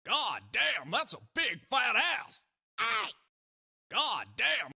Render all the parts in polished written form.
God damn, that's a big fat ass. Hey! God damn.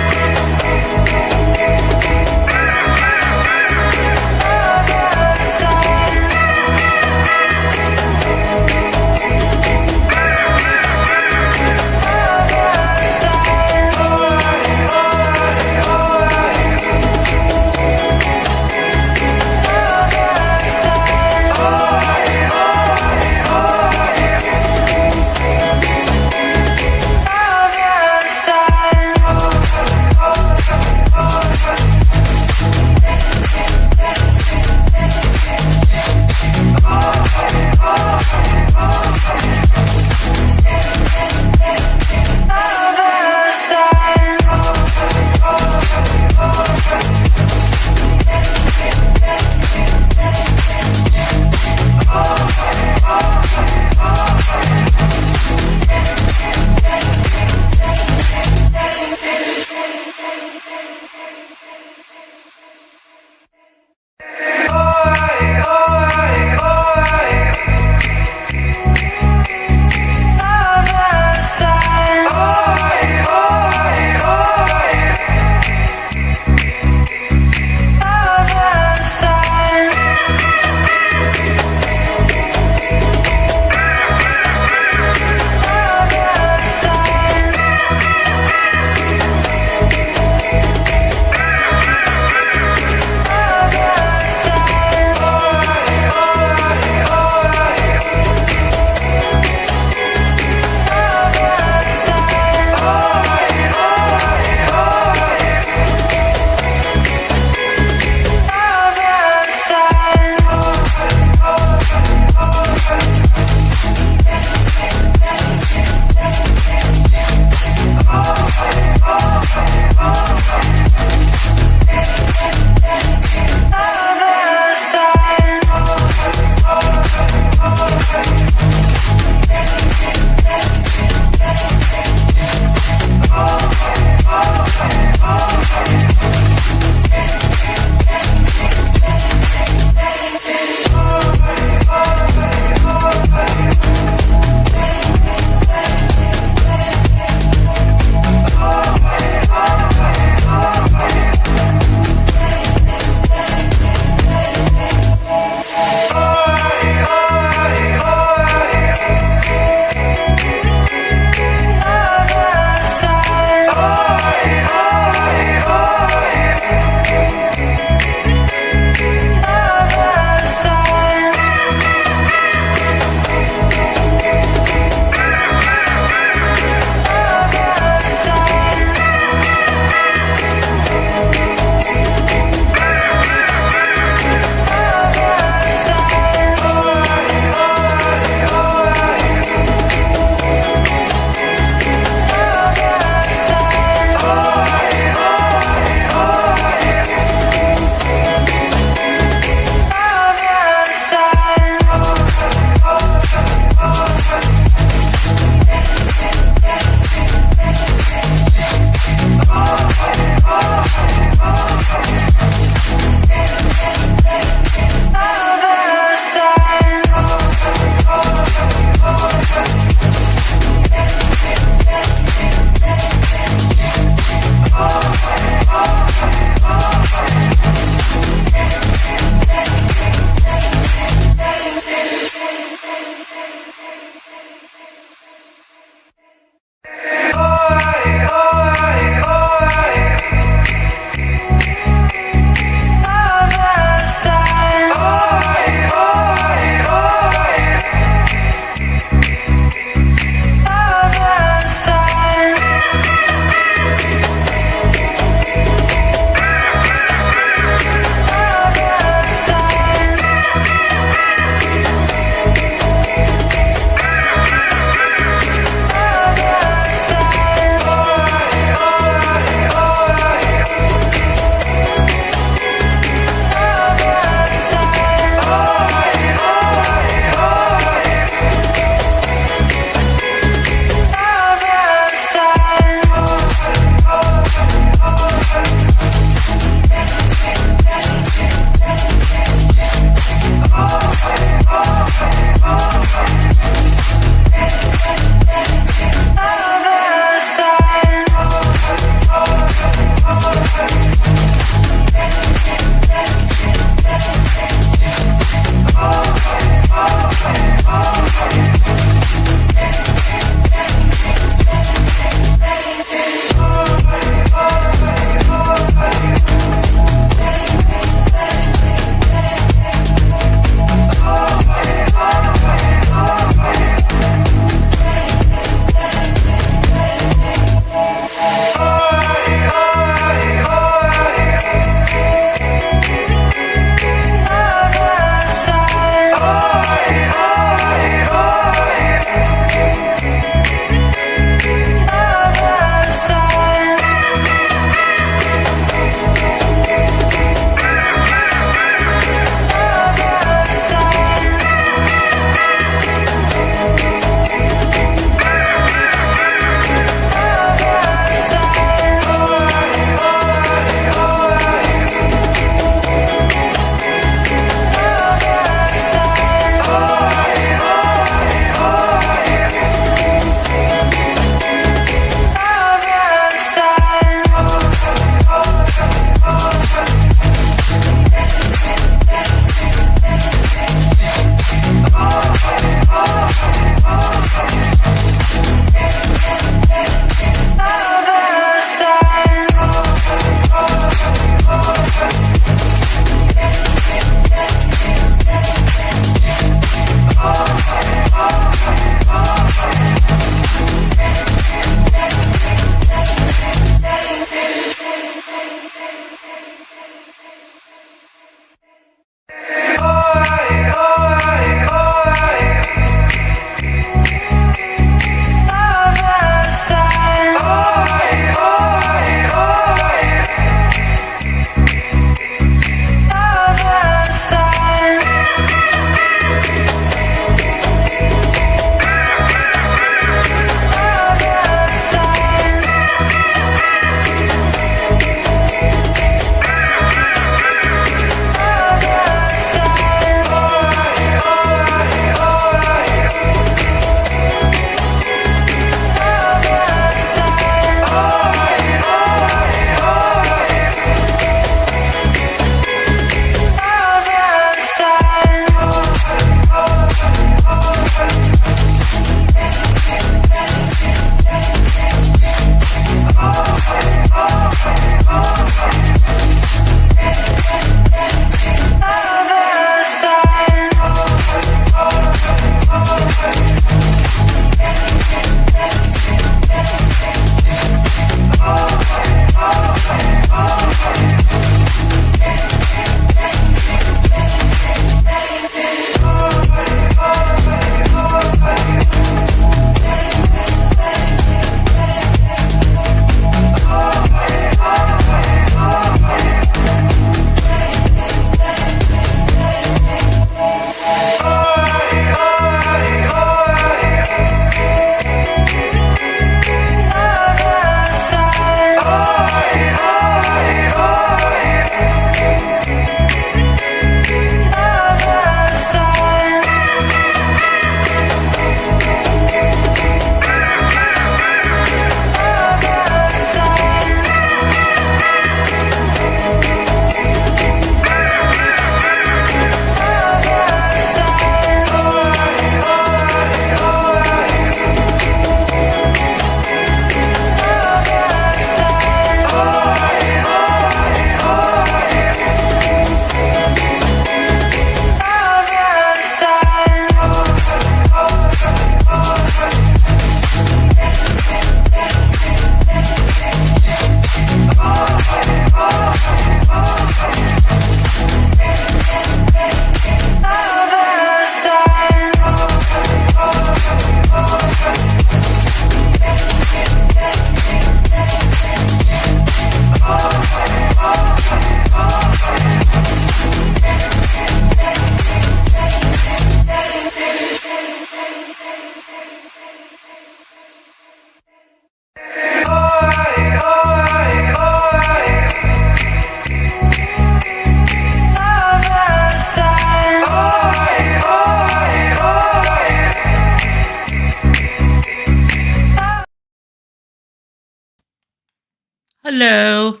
Hello.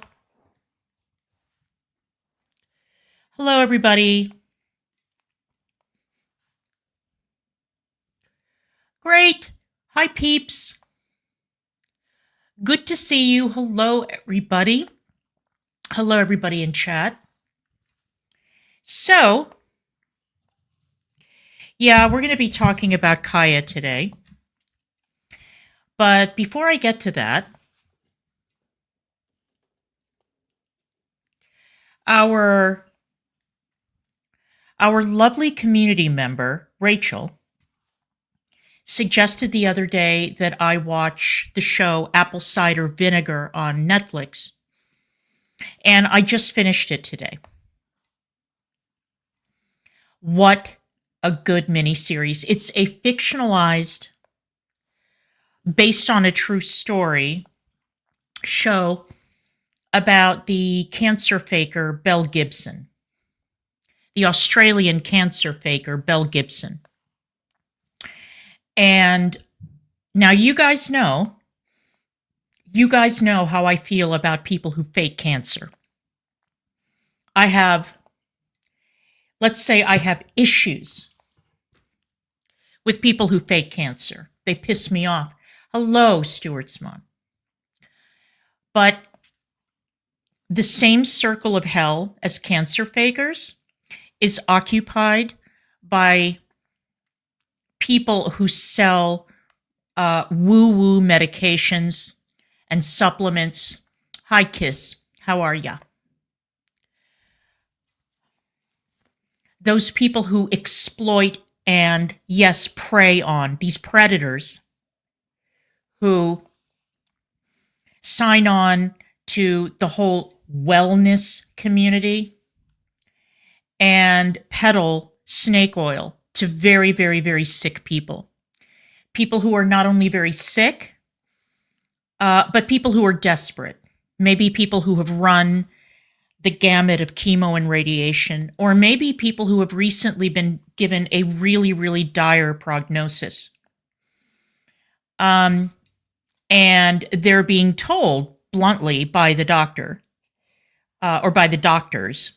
Hello, everybody. Great. Hi, peeps. Good to see you. Hello, everybody. Hello, everybody in chat. So, yeah, we're going to be talking about Kaya today. But before I get to that, our lovely community member, Rachel, suggested the other day that I watch the show Apple Cider Vinegar on Netflix. And I just finished it today. What a good miniseries. It's a fictionalized, based on a true story show about the cancer faker Belle Gibson, the Australian cancer faker Belle Gibson. And now you guys know how I feel about people who fake cancer. Let's say I have issues with people who fake cancer. They piss me off. Hello, Stewartsmont. But the same circle of hell as cancer fakers is occupied by people who sell woo-woo medications and supplements. Hi, Kiss. How are ya? Those people who exploit and, yes, prey on these predators who sign on to the whole wellness community and peddle snake oil to very, very, very sick people. People who are not only very sick, but people who are desperate. Maybe people who have run the gamut of chemo and radiation, or maybe people who have recently been given a really, really dire prognosis. And they're being told bluntly by the doctor or by the doctors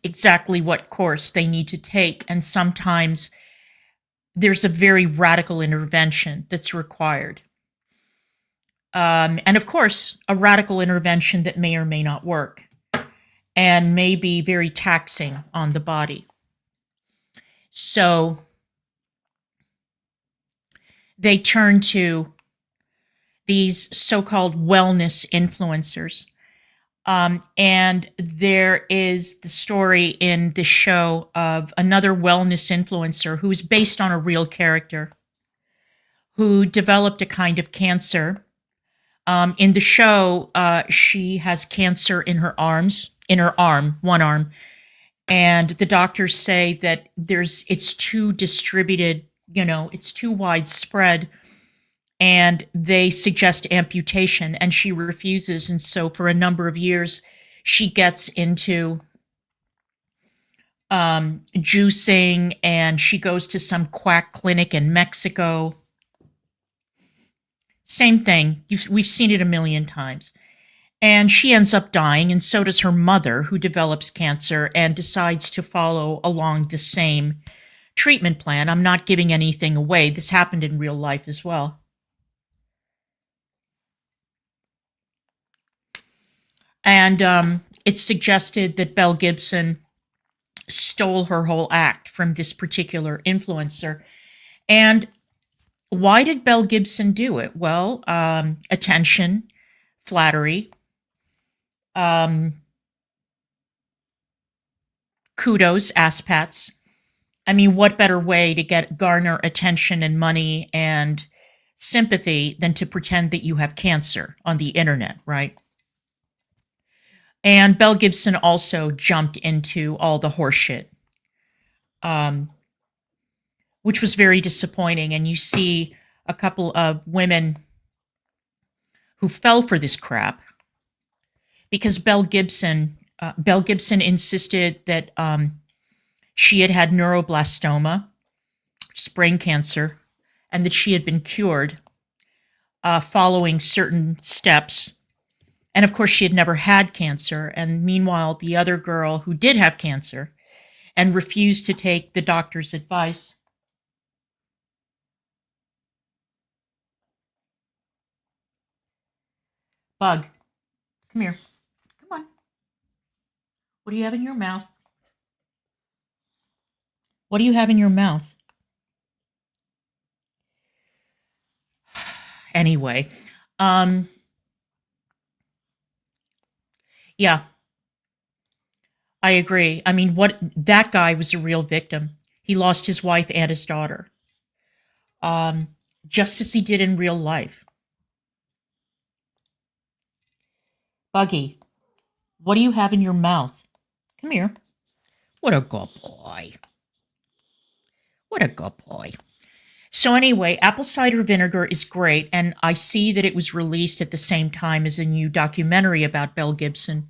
exactly what course they need to take. And sometimes there's a very radical intervention that's required. And of course, a radical intervention that may or may not work and may be very taxing on the body. So they turn to these so-called wellness influencers. And there is the story in the show of another wellness influencer who is based on a real character who developed a kind of cancer. In the show, she has cancer in her one arm. And the doctors say that it's too distributed, it's too widespread. And they suggest amputation, and she refuses. And so for a number of years, she gets into juicing, and she goes to some quack clinic in Mexico. Same thing. We've seen it a million times. And she ends up dying, and so does her mother, who develops cancer and decides to follow along the same treatment plan. I'm not giving anything away. This happened in real life as well. And it's suggested that Belle Gibson stole her whole act from this particular influencer. And why did Belle Gibson do it? Well, attention, flattery, kudos, ass pats. I mean, what better way to garner attention and money and sympathy than to pretend that you have cancer on the internet, right? And Belle Gibson also jumped into all the horseshit, which was very disappointing. And you see a couple of women who fell for this crap because Belle Gibson insisted that she had neuroblastoma, brain cancer, and that she had been cured following certain steps And of course, she had never had cancer. And meanwhile, the other girl who did have cancer and refused to take the doctor's advice. Bug, come here. Come on. What do you have in your mouth? What do you have in your mouth? Anyway, yeah, I agree. I mean, that guy was a real victim. He lost his wife and his daughter, um, just as he did in real life. Buggy, what do you have in your mouth? Come here. What a good boy. What a good boy. So anyway, apple cider vinegar is great, and I see that it was released at the same time as a new documentary about Mel Gibson.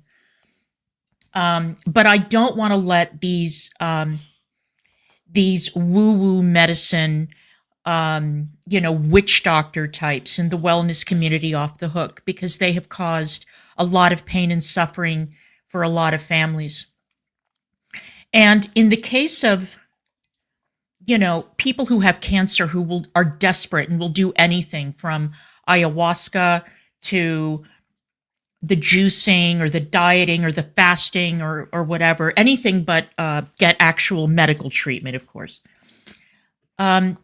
But I don't want to let these woo-woo medicine, witch doctor types in the wellness community off the hook, because they have caused a lot of pain and suffering for a lot of families. And in the case of people who have cancer who are desperate and will do anything from ayahuasca to the juicing or the dieting or the fasting or whatever, anything but get actual medical treatment, of course. I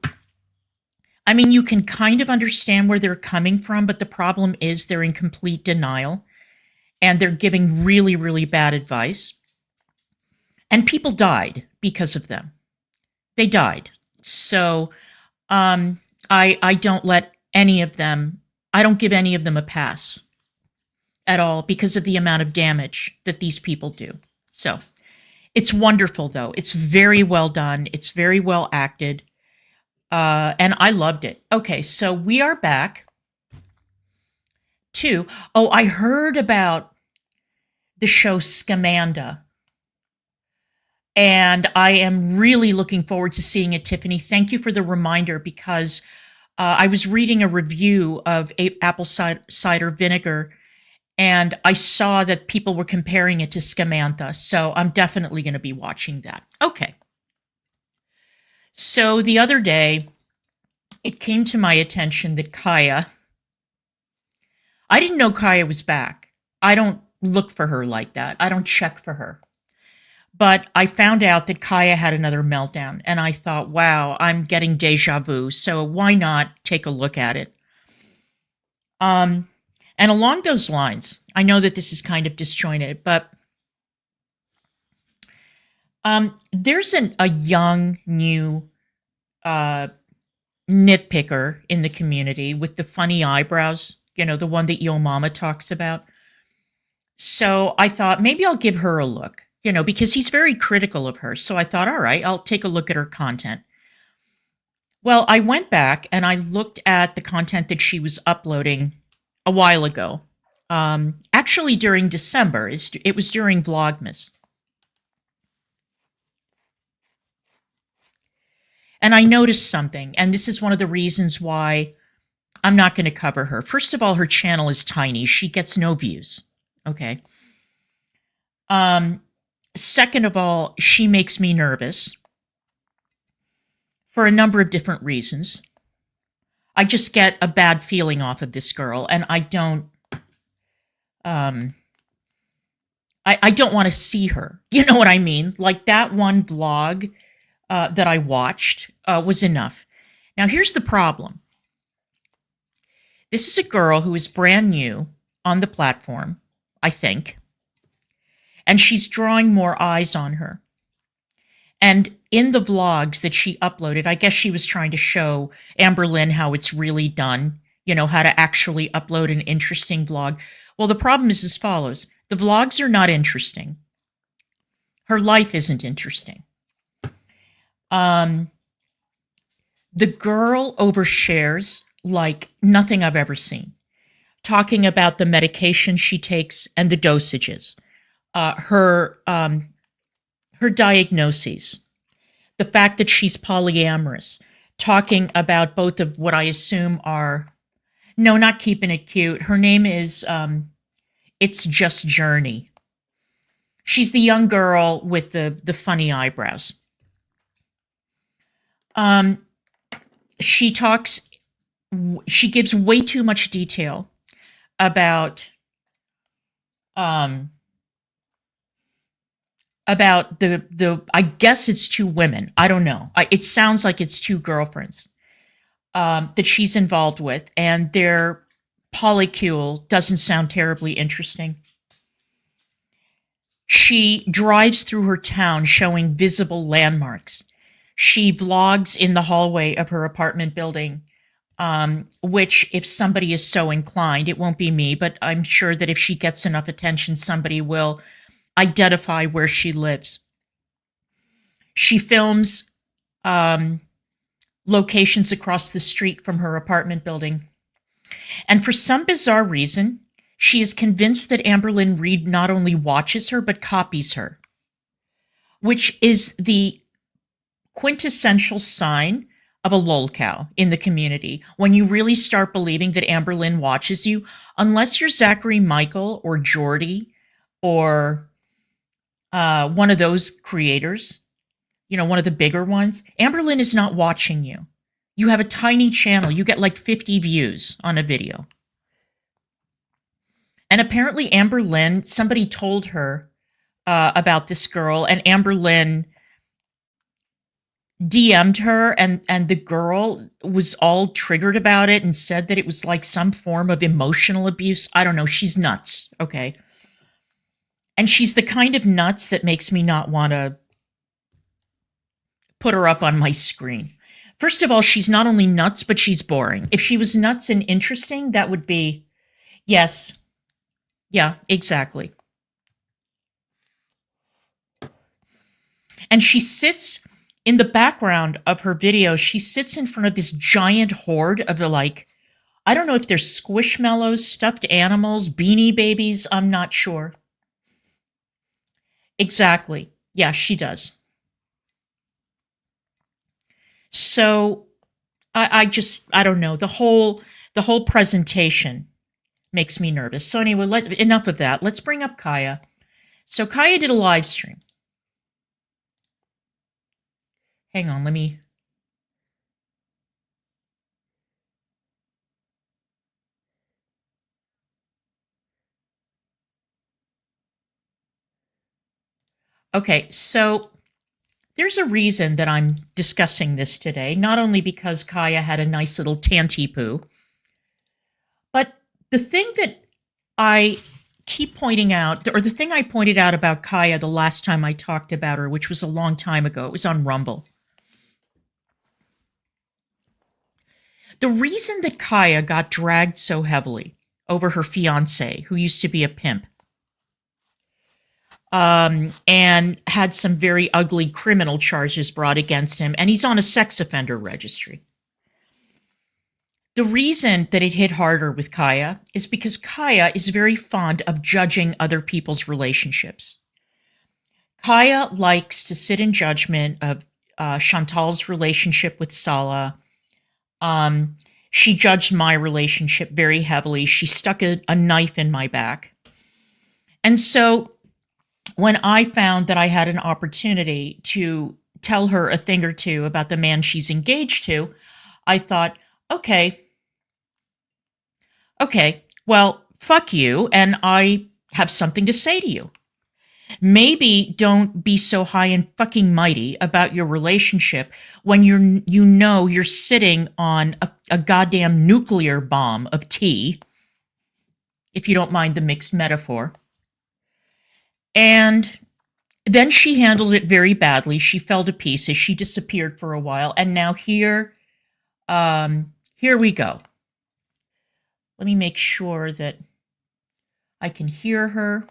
mean, you can kind of understand where they're coming from, but the problem is they're in complete denial and they're giving really, really bad advice. And people died because of them. They died. So I don't let any of them, I don't give any of them a pass at all because of the amount of damage that these people do. So it's wonderful, though. It's very well done. It's very well acted. And I loved it. Okay, so we are back to, I heard about the show Scamanda. And I am really looking forward to seeing it, Tiffany. Thank you for the reminder, because I was reading a review of apple cider vinegar, and I saw that people were comparing it to Scamanda. So I'm definitely going to be watching that. Okay. So the other day, it came to my attention that Kaya, I didn't know Kaya was back. I don't look for her like that. I don't check for her. But I found out that Kaya had another meltdown, and I thought, wow, I'm getting deja vu, so why not take a look at it? And along those lines, I know that this is kind of disjointed, but there's a young, new nitpicker in the community with the funny eyebrows, the one that Yo Mama talks about. So I thought maybe I'll give her a look. Because he's very critical of her. So I thought, all right, I'll take a look at her content. Well, I went back and I looked at the content that she was uploading a while ago. Actually, during December. It was during Vlogmas. And I noticed something, and this is one of the reasons why I'm not going to cover her. First of all, her channel is tiny. She gets no views. Okay. Second of all, she makes me nervous for a number of different reasons. I just get a bad feeling off of this girl, and I don't want to see her. You know what I mean? Like that one vlog that I watched was enough. Now, here's the problem. This is a girl who is brand new on the platform, I think. And she's drawing more eyes on her. And in the vlogs that she uploaded, I guess she was trying to show Amberlynn how it's really done, how to actually upload an interesting vlog. Well, the problem is as follows. The vlogs are not interesting. Her life isn't interesting. The girl overshares like nothing I've ever seen, talking about the medication she takes and the dosages. Her diagnoses, the fact that she's polyamorous, talking about both of what I assume are, no, not keeping it cute. Her name is It's just Journey. She's the young girl with the funny eyebrows. She gives way too much detail about the I guess it's two women. I don't know. It sounds like it's two girlfriends that she's involved with, and their polycule doesn't sound terribly interesting. She drives through her town showing visible landmarks. She vlogs in the hallway of her apartment building, which, if somebody is so inclined, it won't be me, but I'm sure that if she gets enough attention, somebody will identify where she lives. She films locations across the street from her apartment building. And for some bizarre reason, she is convinced that Amberlynn Reid not only watches her, but copies her, which is the quintessential sign of a lolcow in the community. When you really start believing that Amberlynn watches you, unless you're Zachary Michael or Jordy or one of those creators, one of the bigger ones, Amberlynn is not watching you. You have a tiny channel. You get like 50 views on a video. And apparently Amberlynn, somebody told her about this girl, and Amberlynn DM'd her, and the girl was all triggered about it and said that it was like some form of emotional abuse. I don't know. She's nuts. Okay. And she's the kind of nuts that makes me not want to put her up on my screen. First of all, she's not only nuts, but she's boring. If she was nuts and interesting, that would be, yes. Yeah, exactly. And she sits in the background of her video. She sits in front of this giant horde of I don't know if they're squishmallows, stuffed animals, beanie babies. I'm not sure. Exactly. Yeah, she does. So I don't know. The whole presentation makes me nervous. So anyway, enough of that. Let's bring up Kaya. So Kaya did a live stream. Hang on, let me. Okay, so there's a reason that I'm discussing this today, not only because Kaya had a nice little tanty poo, but the thing that I keep pointing out, or the thing I pointed out about Kaya the last time I talked about her, which was a long time ago, it was on Rumble. The reason that Kaya got dragged so heavily over her fiancé, who used to be a pimp, and had some very ugly criminal charges brought against him, and he's on a sex offender registry. The reason that it hit harder with Kaya is because Kaya is very fond of judging other people's relationships. Kaya likes to sit in judgment of Chantal's relationship with Salah. She judged my relationship very heavily. She stuck a knife in my back. And so when I found that I had an opportunity to tell her a thing or two about the man she's engaged to, I thought, okay, well, fuck you, and I have something to say to you. Maybe don't be so high and fucking mighty about your relationship when you're sitting on a goddamn nuclear bomb of tea, if you don't mind the mixed metaphor. And then she handled it very badly. She fell to pieces. She disappeared for a while. And now here we go. Let me make sure that I can hear her.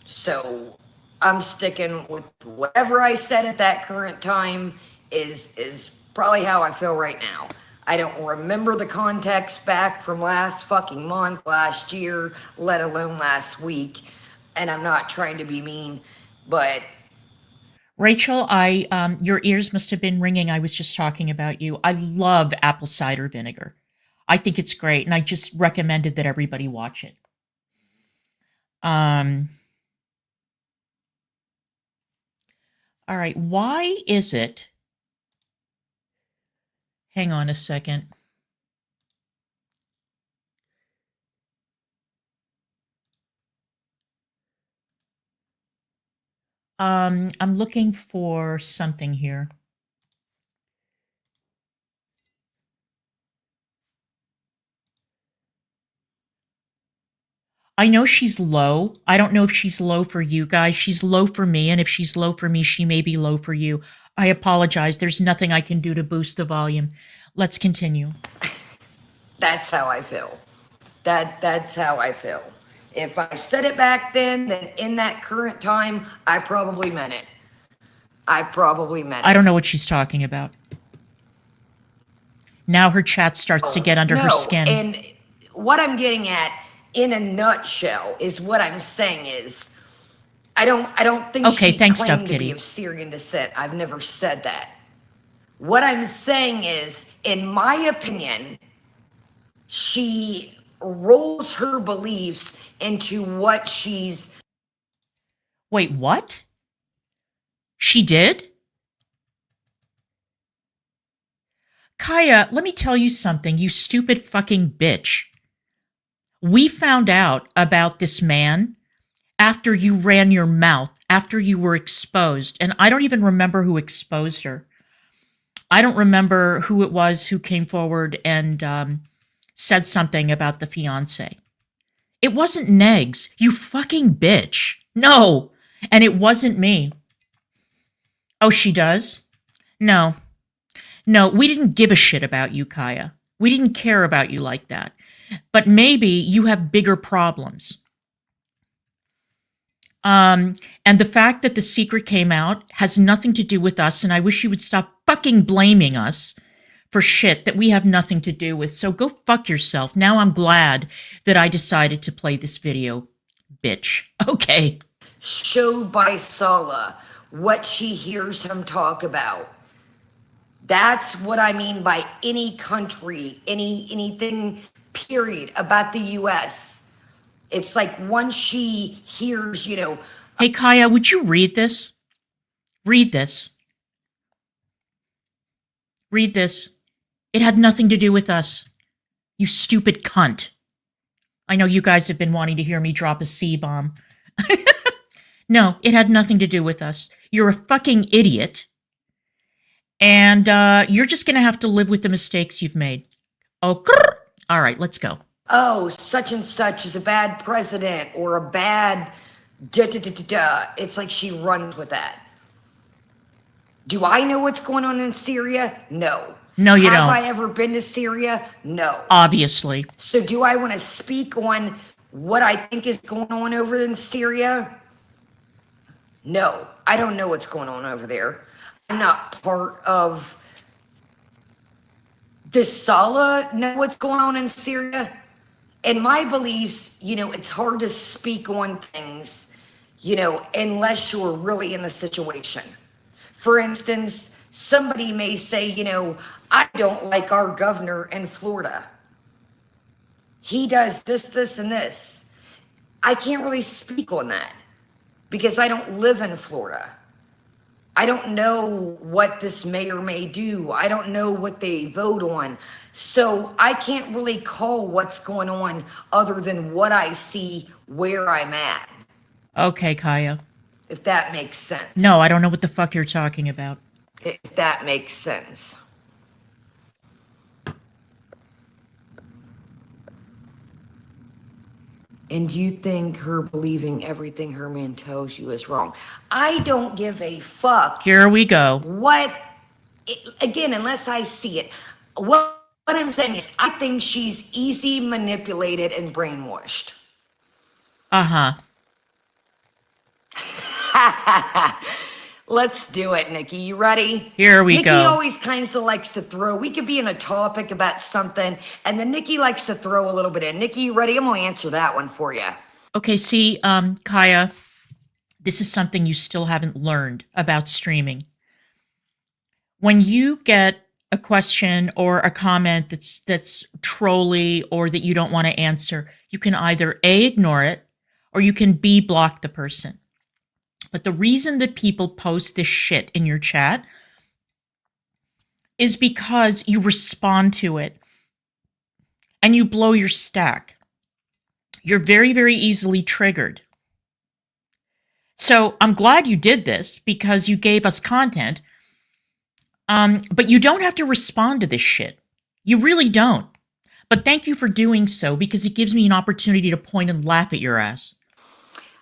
So I'm sticking with whatever I said at that current time is probably how I feel right now. I don't remember the context back from last fucking month, last year, let alone last week. And I'm not trying to be mean, but Rachel, your ears must have been ringing. I was just talking about you. I love apple cider vinegar. I think it's great, and I just recommended that everybody watch it. All right. Why is it? Hang on a second. I'm looking for something here. I know she's low. I don't know if she's low for you guys. She's low for me, and if she's low for me, she may be low for you. I apologize. There's nothing I can do to boost the volume. Let's continue. That's how I feel. That's how I feel. If I said it back then in that current time, I probably meant it. I don't know what she's talking about. Now her chat starts to get under her skin. And what I'm getting at, in a nutshell, is what I'm saying is, I don't think she claimed to be of Syrian descent. I've never said that. What I'm saying is, in my opinion, she rolls her beliefs into what she's... Wait, what? She did? Kaya, let me tell you something, you stupid fucking bitch. We found out about this man after you ran your mouth, after you were exposed. And I don't even remember who exposed her. I don't remember who it was who came forward and said something about the fiance. It wasn't Negz, you fucking bitch. No, and it wasn't me. Oh, she does? No, we didn't give a shit about you, Kaya. We didn't care about you like that. But maybe you have bigger problems. And the fact that the secret came out has nothing to do with us, and I wish you would stop fucking blaming us for shit that we have nothing to do with. So go fuck yourself. Now I'm glad that I decided to play this video, bitch. Okay. Showed by Sala what she hears him talk about. That's what I mean by any country, anything, period, about the U.S. It's like once she hears, you know... Hey, Kaya, would you read this? Read this. Read this. It had nothing to do with us. You stupid cunt. I know you guys have been wanting to hear me drop a C-bomb. No, it had nothing to do with us. You're a fucking idiot. And you're just going to have to live with the mistakes you've made. Oh, all right, let's go. Oh, such and such is a bad president or a bad da-da-da-da-da. It's like she runs with that. Do I know what's going on in Syria? No. No, you don't. Have I ever been to Syria? No. Obviously. So do I want to speak on what I think is going on over in Syria? No. I don't know what's going on over there. I'm not part of... Does Sala know what's going on in Syria? In my beliefs, you know, it's hard to speak on things, you know, unless you're really in the situation. For instance, somebody may say, you know, I don't like our governor in Florida. He does this, and this. I can't really speak on that because I don't live in Florida. I don't know what this mayor may do. I don't know what they vote on. So I can't really call what's going on other than what I see where I'm at. Okay, Kaya. If that makes sense. No, I don't know what the fuck you're talking about. If that makes sense. And you think her believing everything her man tells you is wrong. I don't give a fuck. Here we go. Again, unless I see it. What I'm saying is I think she's easy manipulated and brainwashed. Uh-huh. Let's do it, Nikki. You ready? Here we go. Nikki always kind of likes to throw. We could be in a topic about something, and then Nikki likes to throw a little bit in. Nikki, you ready? I'm going to answer that one for you. Okay, see, Kaya, this is something you still haven't learned about streaming. When you get a question or a comment that's trolly or that you don't want to answer, you can either A, ignore it, or you can B block the person. But the reason that people post this shit in your chat is because you respond to it and you blow your stack. You're very, very easily triggered. So I'm glad you did this because you gave us content. But you don't have to respond to this shit. You really don't. But thank you for doing so because it gives me an opportunity to point and laugh at your ass.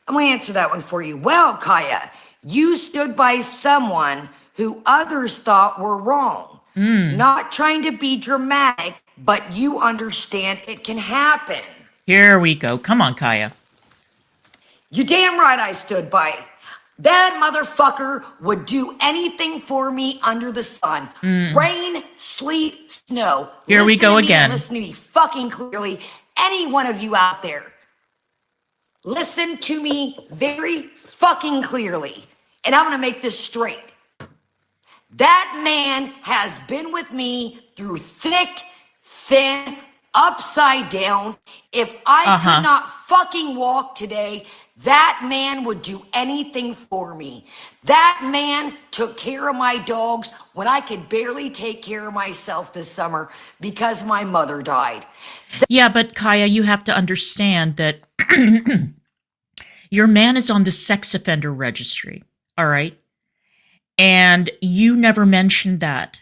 I'm going to answer that one for you. Well, Kaya, you stood by someone who others thought were wrong. Not trying to be dramatic, but you understand it can happen. Here we go. Come on, Kaya. You damn right I stood by. That motherfucker would do anything for me under the sun. Rain, sleet, snow. Here we go again. Listen to me fucking clearly. Any one of you out there. Listen to me very fucking clearly. And I'm going to make this straight. That man has been with me through thick, thin, upside down. If I could not fucking walk today, that man would do anything for me. That man took care of my dogs when I could barely take care of myself this summer because my mother died. Yeah, but Kaya, you have to understand that your man is on the sex offender registry, all right? And you never mentioned that.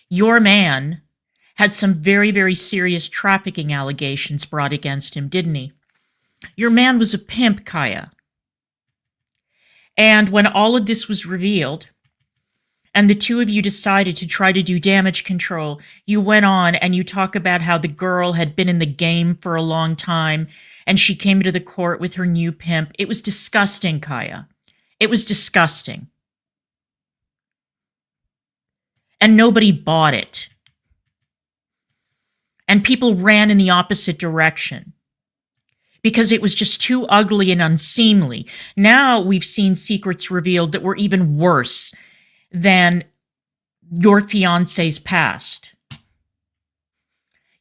Your man had some very, very serious trafficking allegations brought against him, didn't he? Your man was a pimp, Kaya. And when all of this was revealed, and the two of you decided to try to do damage control, you went on and you talk about how the girl had been in the game for a long time, and she came to the court with her new pimp. It was disgusting, Kaya. It was disgusting. And nobody bought it. And people ran in the opposite direction because it was just too ugly and unseemly. Now we've seen secrets revealed that were even worse than your fiance's past.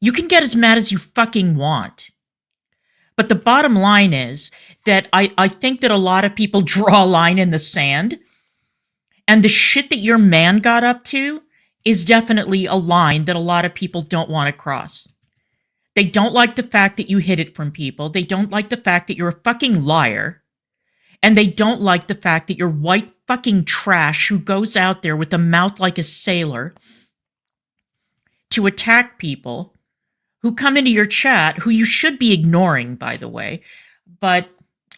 You can get as mad as you fucking want. But the bottom line is that I think that a lot of people draw a line in the sand. And the shit that your man got up to is definitely a line that a lot of people don't want to cross. They don't like the fact that you hid it from people. They don't like the fact that you're a fucking liar. And they don't like the fact that you're white fucking trash who goes out there with a mouth like a sailor to attack people who come into your chat, who you should be ignoring, by the way. But,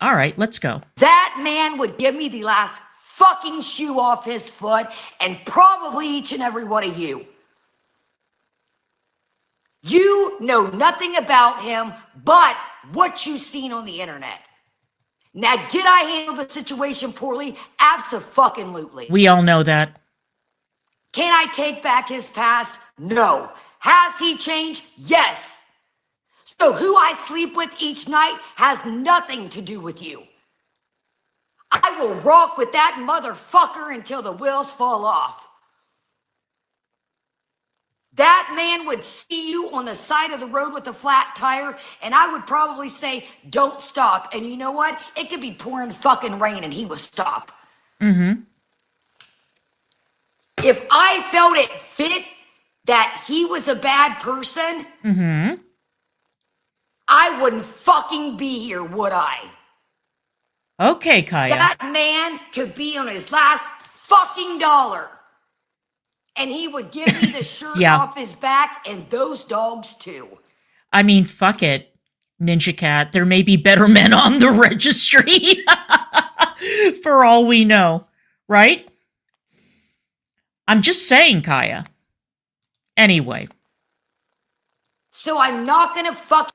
all right, let's go. That man would give me the last fucking shoe off his foot, and probably each and every one of you. You know nothing about him but what you've seen on the internet. Now, did I handle the situation poorly? Abso-fucking-lutely. We all know that. Can I take back his past? No. Has he changed? Yes. So who I sleep with each night has nothing to do with you. I will rock with that motherfucker until the wheels fall off. That man would see you on the side of the road with a flat tire, and I would probably say, don't stop. And you know what? It could be pouring fucking rain, and he would stop. Mm-hmm. If I felt it fit that he was a bad person, I wouldn't fucking be here, would I? Okay, Kaya. That man could be on his last fucking dollar. And he would give me the shirt off his back and those dogs too. I mean, fuck it, Ninja Cat. There may be better men on the registry. For all we know, right? I'm just saying, Kaya. Anyway. So I'm not gonna fuck.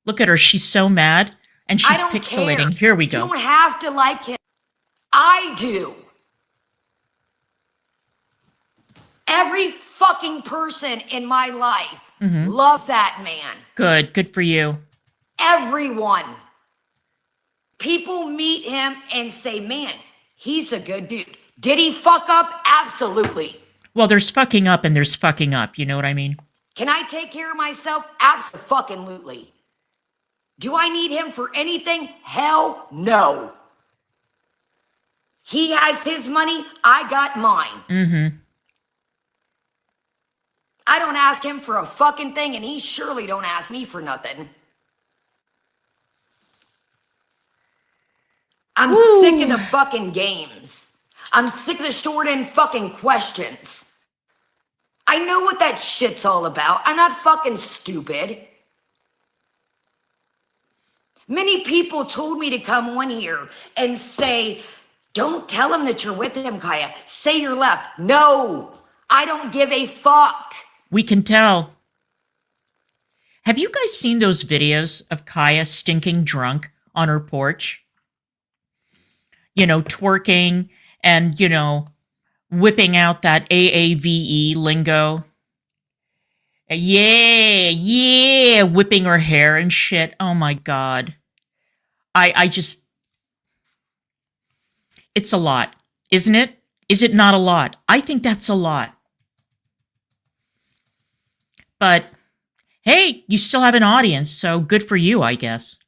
Look at her. She's so mad. And she's pixelating. Care. Here we go. You don't have to like him. I do. Every fucking person in my life loves that man. Good. Good for you. Everyone. People meet him and say, man, he's a good dude. Did he fuck up? Absolutely. Well, there's fucking up and there's fucking up. You know what I mean? Can I take care of myself? Absolutely. Do I need him for anything? Hell no. He has his money. I got mine. Mm-hmm. I don't ask him for a fucking thing, and he surely don't ask me for nothing. I'm sick of the fucking games. I'm sick of the short end fucking questions. I know what that shit's all about. I'm not fucking stupid. Many people told me to come on here and say, don't tell him that you're with him, Kaya. Say you're left. No, I don't give a fuck. We can tell. Have you guys seen those videos of Kaya stinking drunk on her porch? You know, twerking and, you know, whipping out that AAVE lingo. Yeah, whipping her hair and shit. Oh my God. I just, it's a lot, isn't it? Is it not a lot? I think that's a lot. But hey, you still have an audience, so good for you, I guess.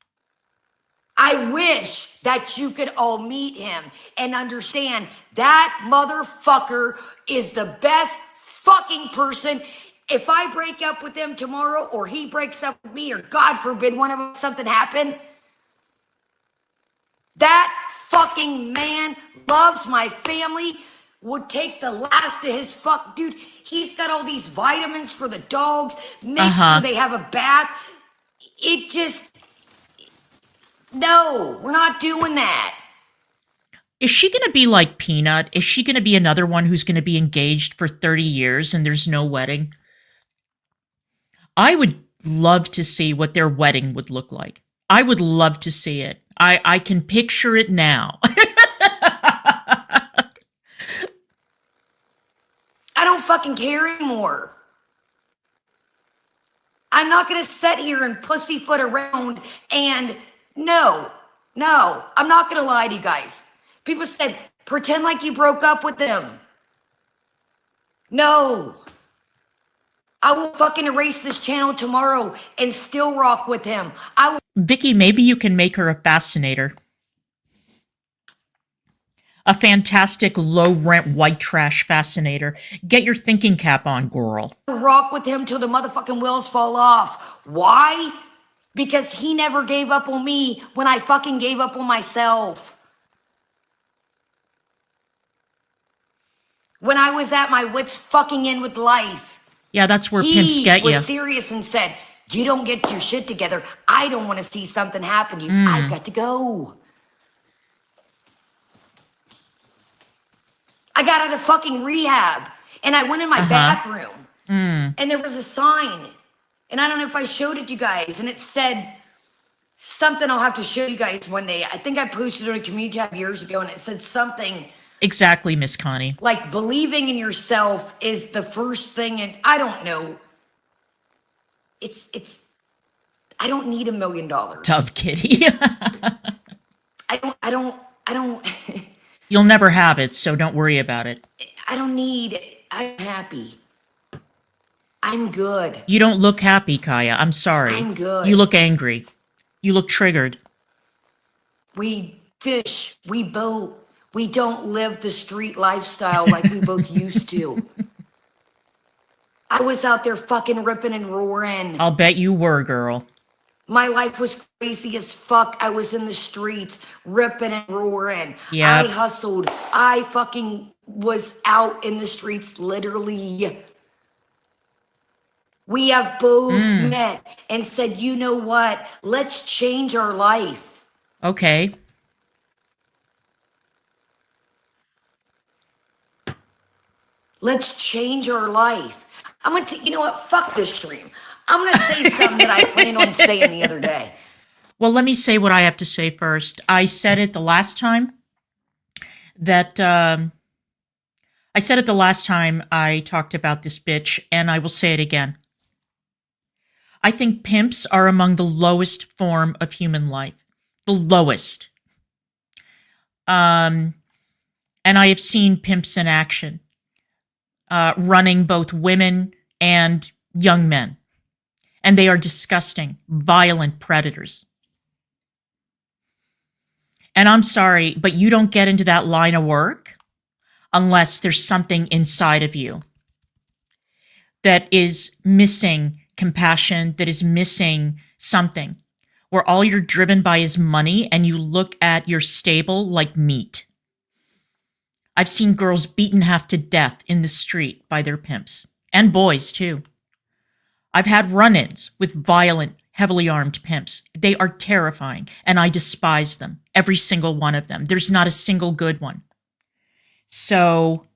I wish that you could all meet him and understand that motherfucker is the best fucking person. If I break up with him tomorrow or he breaks up with me or God forbid one of us something happen, that fucking man loves my family, would take the last of his fuck. Dude, he's got all these vitamins for the dogs, make sure they have a bath. It just, no, we're not doing that. Is she going to be like Peanut? Is she going to be another one who's going to be engaged for 30 years and there's no wedding? I would love to see what their wedding would look like. I would love to see it. I can picture it now. I don't fucking care anymore. I'm not going to sit here and pussyfoot around and no, I'm not going to lie to you guys. People said, pretend like you broke up with them. No. I will fucking erase this channel tomorrow and still rock with him. I will. Vicky, maybe you can make her a fascinator. A fantastic low-rent white trash fascinator. Get your thinking cap on, girl. Rock with him till the motherfucking wheels fall off. Why? Because he never gave up on me when I fucking gave up on myself. When I was at my wits fucking end with life. Yeah, that's where pimps get you. He was serious and said, you don't get your shit together. I don't want to see something happen to you. I've got to go. I got out of fucking rehab and I went in my bathroom and there was a sign and I don't know if I showed it to you guys and it said something. I'll have to show you guys one day. I think I posted it on a community tab years ago and it said something. Exactly, Miss Connie. Like believing in yourself is the first thing. And I don't know. I don't need $1 million. Tough kitty. I don't. You'll never have it, so don't worry about it. I don't need it. I'm happy. I'm good. You don't look happy, Kaya. I'm sorry. I'm good. You look angry. You look triggered. We fish. We boat. We don't live the street lifestyle like we both used to. I was out there fucking ripping and roaring. I'll bet you were, girl. My life was crazy as fuck. I was in the streets ripping and roaring. Yeah. I hustled. I fucking was out in the streets literally. We have both met and said, you know what? Let's change our life. Okay. Let's change our life. I'm going to, you know what? Fuck this stream. I'm going to say something that I planned on saying the other day. Well, let me say what I have to say first. I said it the last time that, I talked about this bitch, and I will say it again. I think pimps are among the lowest form of human life. The lowest. And I have seen pimps in action. running both women and young men. And they are disgusting, violent predators. And I'm sorry, but you don't get into that line of work unless there's something inside of you that is missing compassion, that is missing something, where all you're driven by is money and you look at your stable like meat. I've seen girls beaten half to death in the street by their pimps, and boys too. I've had run-ins with violent, heavily armed pimps. They are terrifying, and I despise them, every single one of them. There's not a single good one. So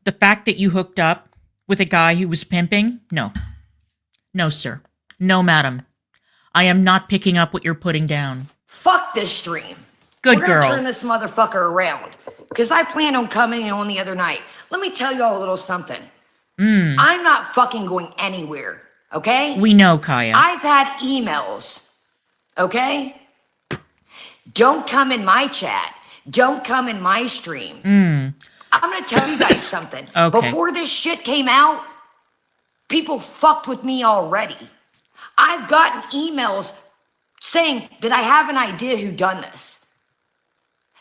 the fact that you hooked up with a guy who was pimping, no. No, sir. No, madam. I am not picking up what you're putting down. Fuck this stream. Good We're girl. gonna turn this motherfucker around. Because I plan on coming in on the other night. Let me tell y'all a little something. I'm not fucking going anywhere, okay? We know, Kaya. I've had emails, okay? Don't come in my chat. Don't come in my stream. I'm gonna tell you guys something. Okay. Before this shit came out, people fucked with me already. I've gotten emails saying that I have an idea who done this.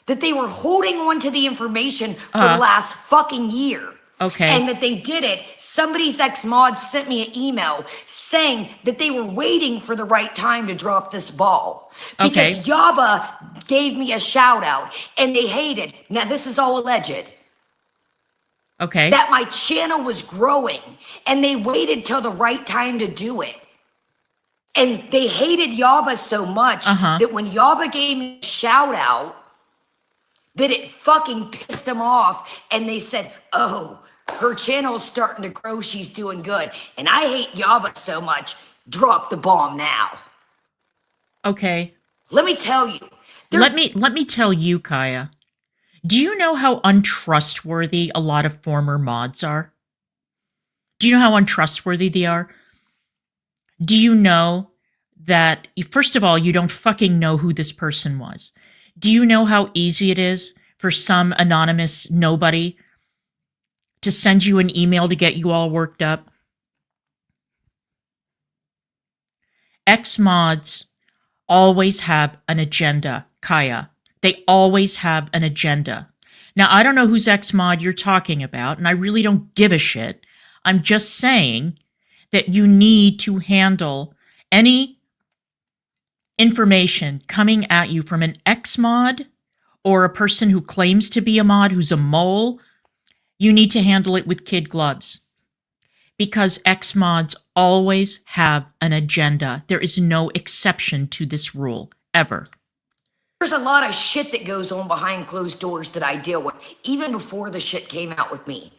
That they were holding on to the information for the last fucking year. Okay. And that they did it. Somebody's ex-mod sent me an email saying that they were waiting for the right time to drop this ball. Because Yaba gave me a shout out and they hated. Now this is all alleged. Okay. That my channel was growing and they waited till the right time to do it. And they hated Yaba so much that when Yaba gave me a shout out, that it fucking pissed them off. And they said, oh, her channel's starting to grow. She's doing good. And I hate Yaba so much. Drop the bomb now. Okay. Let me tell you. Let me tell you, Kaya. Do you know how untrustworthy a lot of former mods are? Do you know how untrustworthy they are? Do you know that, first of all, you don't fucking know who this person was? Do you know how easy it is for some anonymous nobody to send you an email to get you all worked up? Ex-mods always have an agenda, Kaya. They always have an agenda. Now, I don't know whose ex-mod you're talking about, and I really don't give a shit. I'm just saying that you need to handle any information coming at you from an ex-mod or a person who claims to be a mod who's a mole. You need to handle it with kid gloves because ex-mods always have an agenda. There is no exception to this rule, ever. There's a lot of shit that goes on behind closed doors that I deal with, even before the shit came out with me.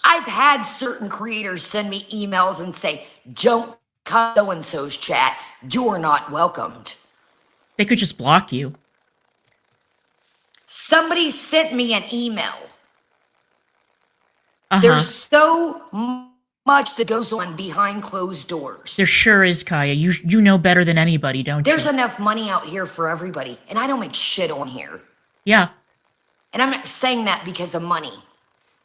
I've had certain creators send me emails and say, don't come so-and-so's chat. You're not welcomed. They could just block you. Somebody sent me an email. There's so much that goes on behind closed doors. There sure is, Kaya. You know better than anybody, don't you? There's enough money out here for everybody, and I don't make shit on here. Yeah. And I'm not saying that because of money.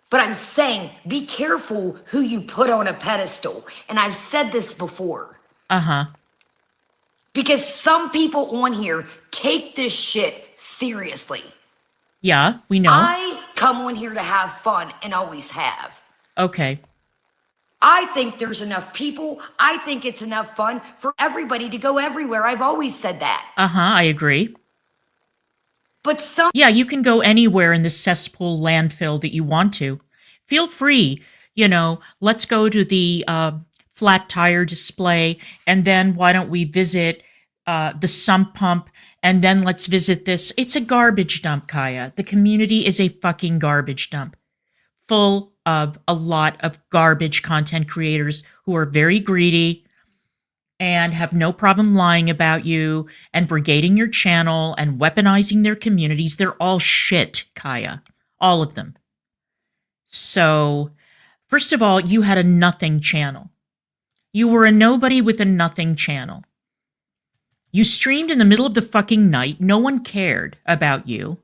But I'm saying, be careful who you put on a pedestal. And I've said this before. Because some people on here take this shit seriously. Yeah, we know. I come on here to have fun and always have. Okay. I think there's enough people. I think it's enough fun for everybody to go everywhere. I've always said that. I agree. But some... Yeah, you can go anywhere in the cesspool landfill that you want to. Feel free, let's go to the flat tire display, and then why don't we visit the sump pump, and then let's visit this. It's a garbage dump, Kaya. The community is a fucking garbage dump, full of a lot of garbage content creators who are very greedy and have no problem lying about you and brigading your channel and weaponizing their communities. They're all shit, Kaya. All of them. So, first of all, you had a nothing channel. You were a nobody with a nothing channel. You streamed in the middle of the fucking night. No one cared about you.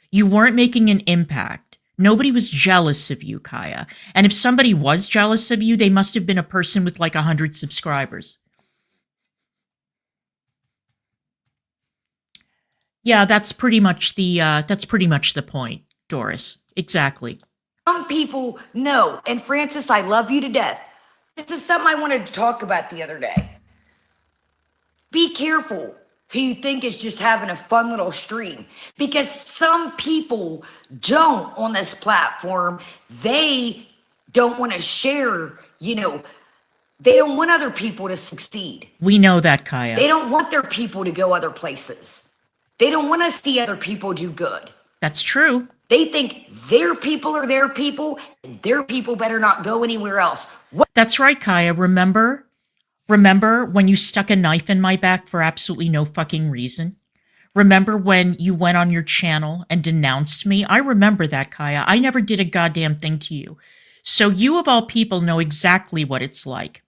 You weren't making an impact. Nobody was jealous of you, Kaya. And if somebody was jealous of you, they must have been a person with like 100 subscribers. Yeah, that's pretty much the point, Doris. Exactly. Some people know. And Francis, I love you to death. This is something I wanted to talk about the other day. Be careful who you think is just having a fun little stream, because some people don't on this platform. They don't want to share, they don't want other people to succeed. We know that, Kaya. They don't want their people to go other places. They don't want to see other people do good. That's true. They think their people are their people, and their people better not go anywhere else. That's right, Kaya. Remember when you stuck a knife in my back for absolutely no fucking reason? Remember when you went on your channel and denounced me? I remember that, Kaya. I never did a goddamn thing to you. So you, of all people, know exactly what it's like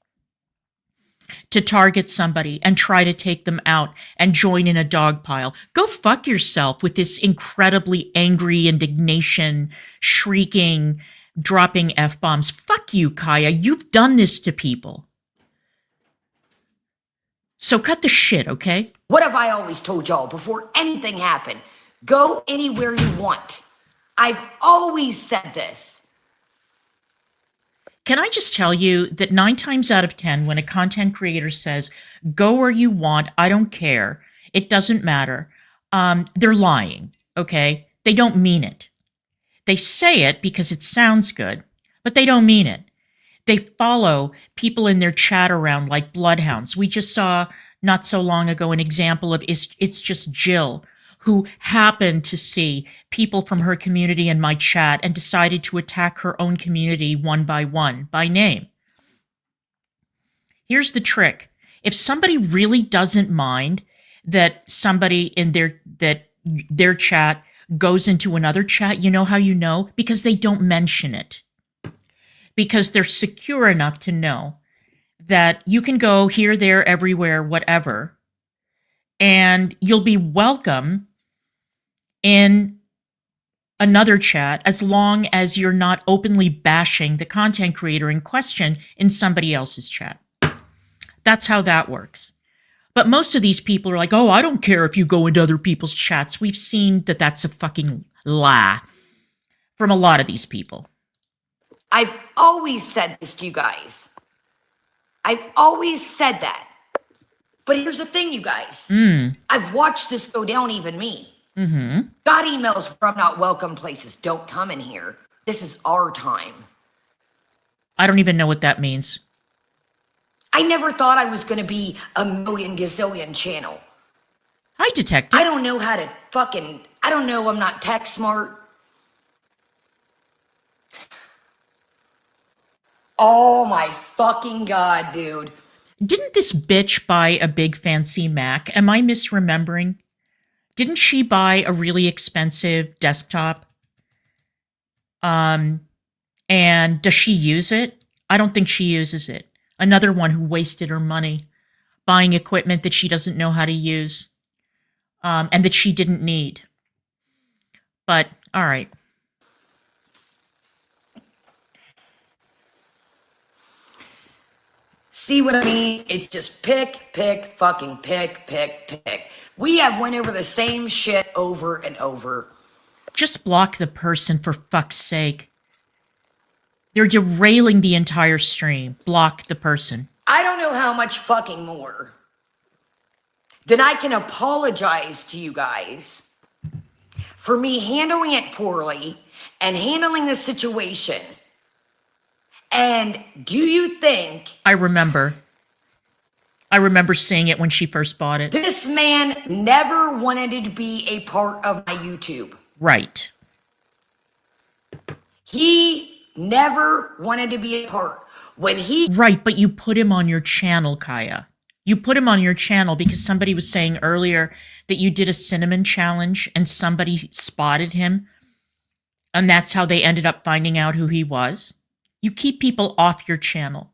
to target somebody and try to take them out and join in a dog pile. Go fuck yourself with this incredibly angry indignation, shrieking, dropping F-bombs. Fuck you, Kaya. You've done this to people. So cut the shit, okay? What have I always told y'all before anything happened? Go anywhere you want. I've always said this. Can I just tell you that 9 times out of 10, when a content creator says, go where you want, I don't care, it doesn't matter, they're lying, okay? They don't mean it. They say it because it sounds good, but they don't mean it. They follow people in their chat around like bloodhounds. We just saw not so long ago an example of it's just Jill, who happened to see people from her community in my chat and decided to attack her own community one, by name. Here's the trick. If somebody really doesn't mind that somebody in their chat goes into another chat, you know how you know? Because they don't mention it. Because they're secure enough to know that you can go here, there, everywhere, whatever, and you'll be welcome in another chat as long as you're not openly bashing the content creator in question in somebody else's chat. That's how that works. But most of these people are like, oh, I don't care if you go into other people's chats. We've seen that that's a fucking lie from a lot of these people. I've always said this to you guys. I've always said that. But here's the thing, you guys. I've watched this go down, even me. Mm-hmm. Got emails from not welcome places. Don't come in here. This is our time. I don't even know what that means. I never thought I was going to be a million gazillion channel. Hi, detective. I don't know how to I don't know. I'm not tech smart. Oh my fucking God, dude. Didn't this bitch buy a big fancy Mac? Am I misremembering? Didn't she buy a really expensive desktop? And does she use it? I don't think she uses it. Another one who wasted her money buying equipment that she doesn't know how to use, and that she didn't need. But, all right. See what I mean? It's just pick. We have went over the same shit over and over. Just block the person, for fuck's sake. They're derailing the entire stream. Block the person. I don't know how much fucking more then I can apologize to you guys for me handling it poorly and handling the situation. And do you think... I remember seeing it when she first bought it. This man never wanted to be a part of my YouTube. Right. He never wanted to be a part. When he... Right, but you put him on your channel, Kaya. You put him on your channel because somebody was saying earlier that you did a cinnamon challenge and somebody spotted him. And that's how they ended up finding out who he was. You keep people off your channel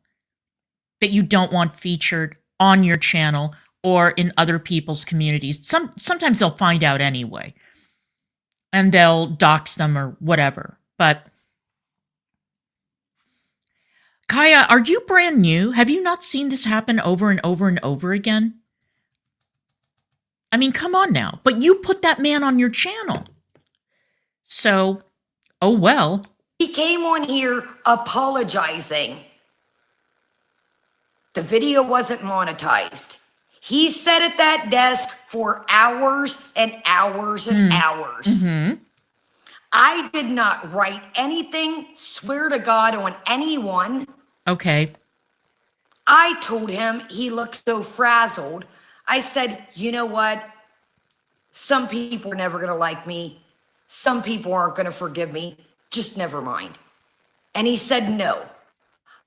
that you don't want featured on your channel or in other people's communities. Sometimes they'll find out anyway, and they'll dox them or whatever. But Kaya, are you brand new? Have you not seen this happen over and over and over again? I mean, come on now. But you put that man on your channel. So, oh well. He came on here apologizing. The video wasn't monetized. He sat at that desk for hours and hours and hours. Mm-hmm. I did not write anything, swear to God, on anyone. Okay. I told him he looked so frazzled. I said, you know what? Some people are never going to like me. Some people aren't going to forgive me. Just never mind. And he said, no,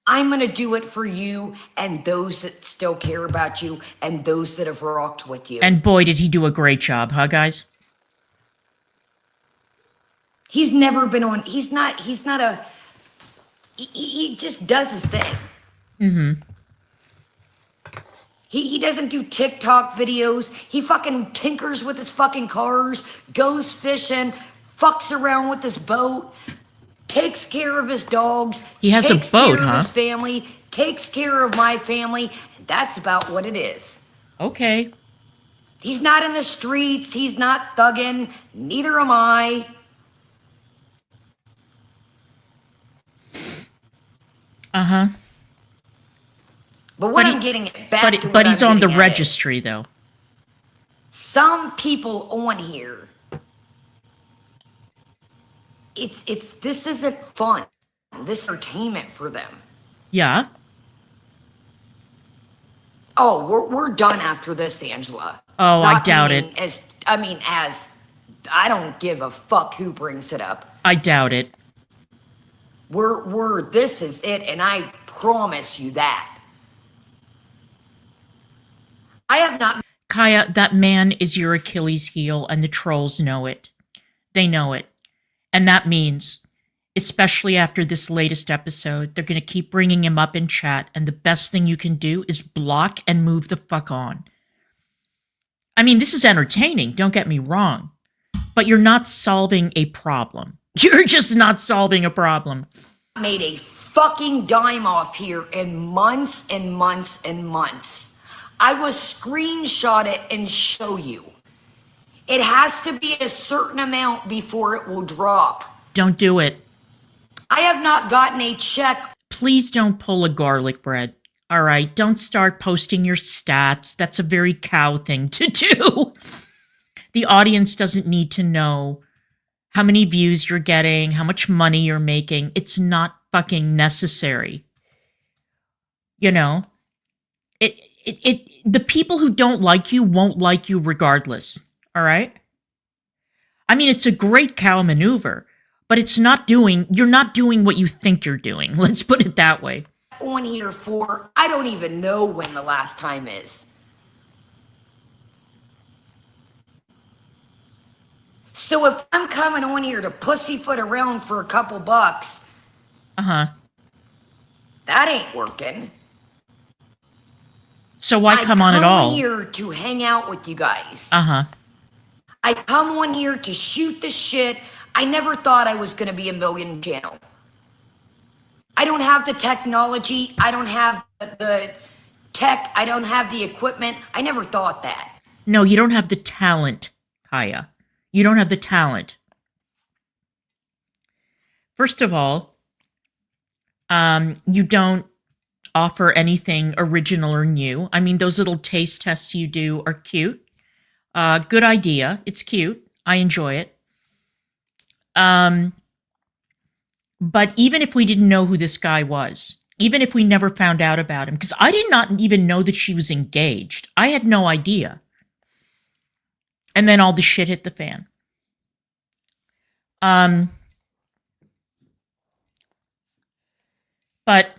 I'm going to do it for you and those that still care about you and those that have rocked with you. And boy, did he do a great job, huh, guys? He's never been on, he just does his thing. Mm-hmm. He doesn't do TikTok videos. He fucking tinkers with his fucking cars, goes fishing, fucks around with his boat, takes care of his dogs. He has a boat, takes care of huh? his family, takes care of my family. And that's about what it is. Okay. He's not in the streets. He's not thugging. Neither am I. Uh-huh. But what I'm getting back to, but he's on the registry, though. Some people on here, this isn't fun. This is entertainment for them. Yeah. Oh, we're done after this, Angela. Oh, I Not doubt meaning it. As I don't give a fuck who brings it up. I doubt it. This is it, and I promise you that. I have not. Kaya, that man is your Achilles heel, and the trolls know it. They know it. And that means, especially after this latest episode, they're going to keep bringing him up in chat, and the best thing you can do is block and move the fuck on. I mean, this is entertaining, don't get me wrong, but you're not solving a problem. You're just not solving a problem. Made a fucking dime off here in months and months and months. I will screenshot it and show you. It has to be a certain amount before it will drop. Don't do it. I have not gotten a check. Please don't pull a garlic bread. All right, don't start posting your stats. That's a very cow thing to do. The audience doesn't need to know how many views you're getting, how much money you're making. It's not fucking necessary. You know, the people who don't like you won't like you regardless. All right. I mean, it's a great cow maneuver, but you're not doing what you think you're doing. Let's put it that way. On here for, I don't even know when the last time is. So if I'm coming on here to pussyfoot around for a couple bucks, Uh-huh. that ain't working. So why come on at all? I come here to hang out with you guys. Uh-huh. I come on here to shoot the shit. I never thought I was going to be a million channel. I don't have the technology. I don't have the tech. I don't have the equipment. I never thought that. No, you don't have the talent, Kaya. You don't have the talent. First of all, you don't offer anything original or new. I mean, those little taste tests you do are cute. Good idea. It's cute. I enjoy it. But even if we didn't know who this guy was, even if we never found out about him, because I did not even know that she was engaged. I had no idea. And then all the shit hit the fan. But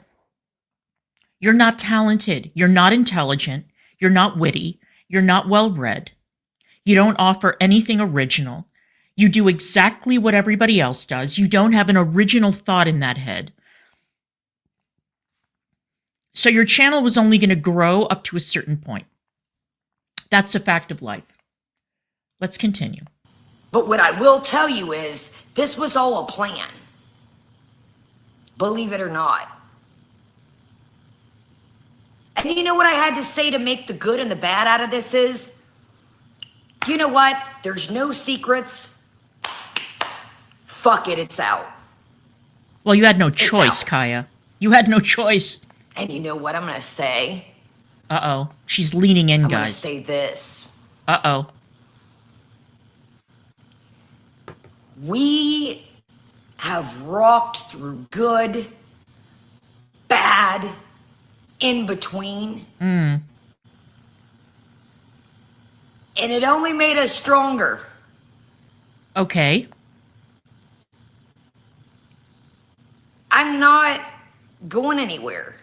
you're not talented. You're not intelligent. You're not witty. You're not well-read. You don't offer anything original. You do exactly what everybody else does. You don't have an original thought in that head. So your channel was only going to grow up to a certain point. That's a fact of life. Let's continue. But what I will tell you is, this was all a plan. believe it or not. And you know what I had to say to make the good and the bad out of this is, you know what? There's no secrets. Fuck it, it's out. Well, you had no choice, Kaya. You had no choice. And you know what I'm going to say? Uh-oh. She's leaning in, I'm going to guys. say this. Uh-oh. We have rocked through good, bad, in between. Mm. And it only made us stronger. Okay. I'm not going anywhere.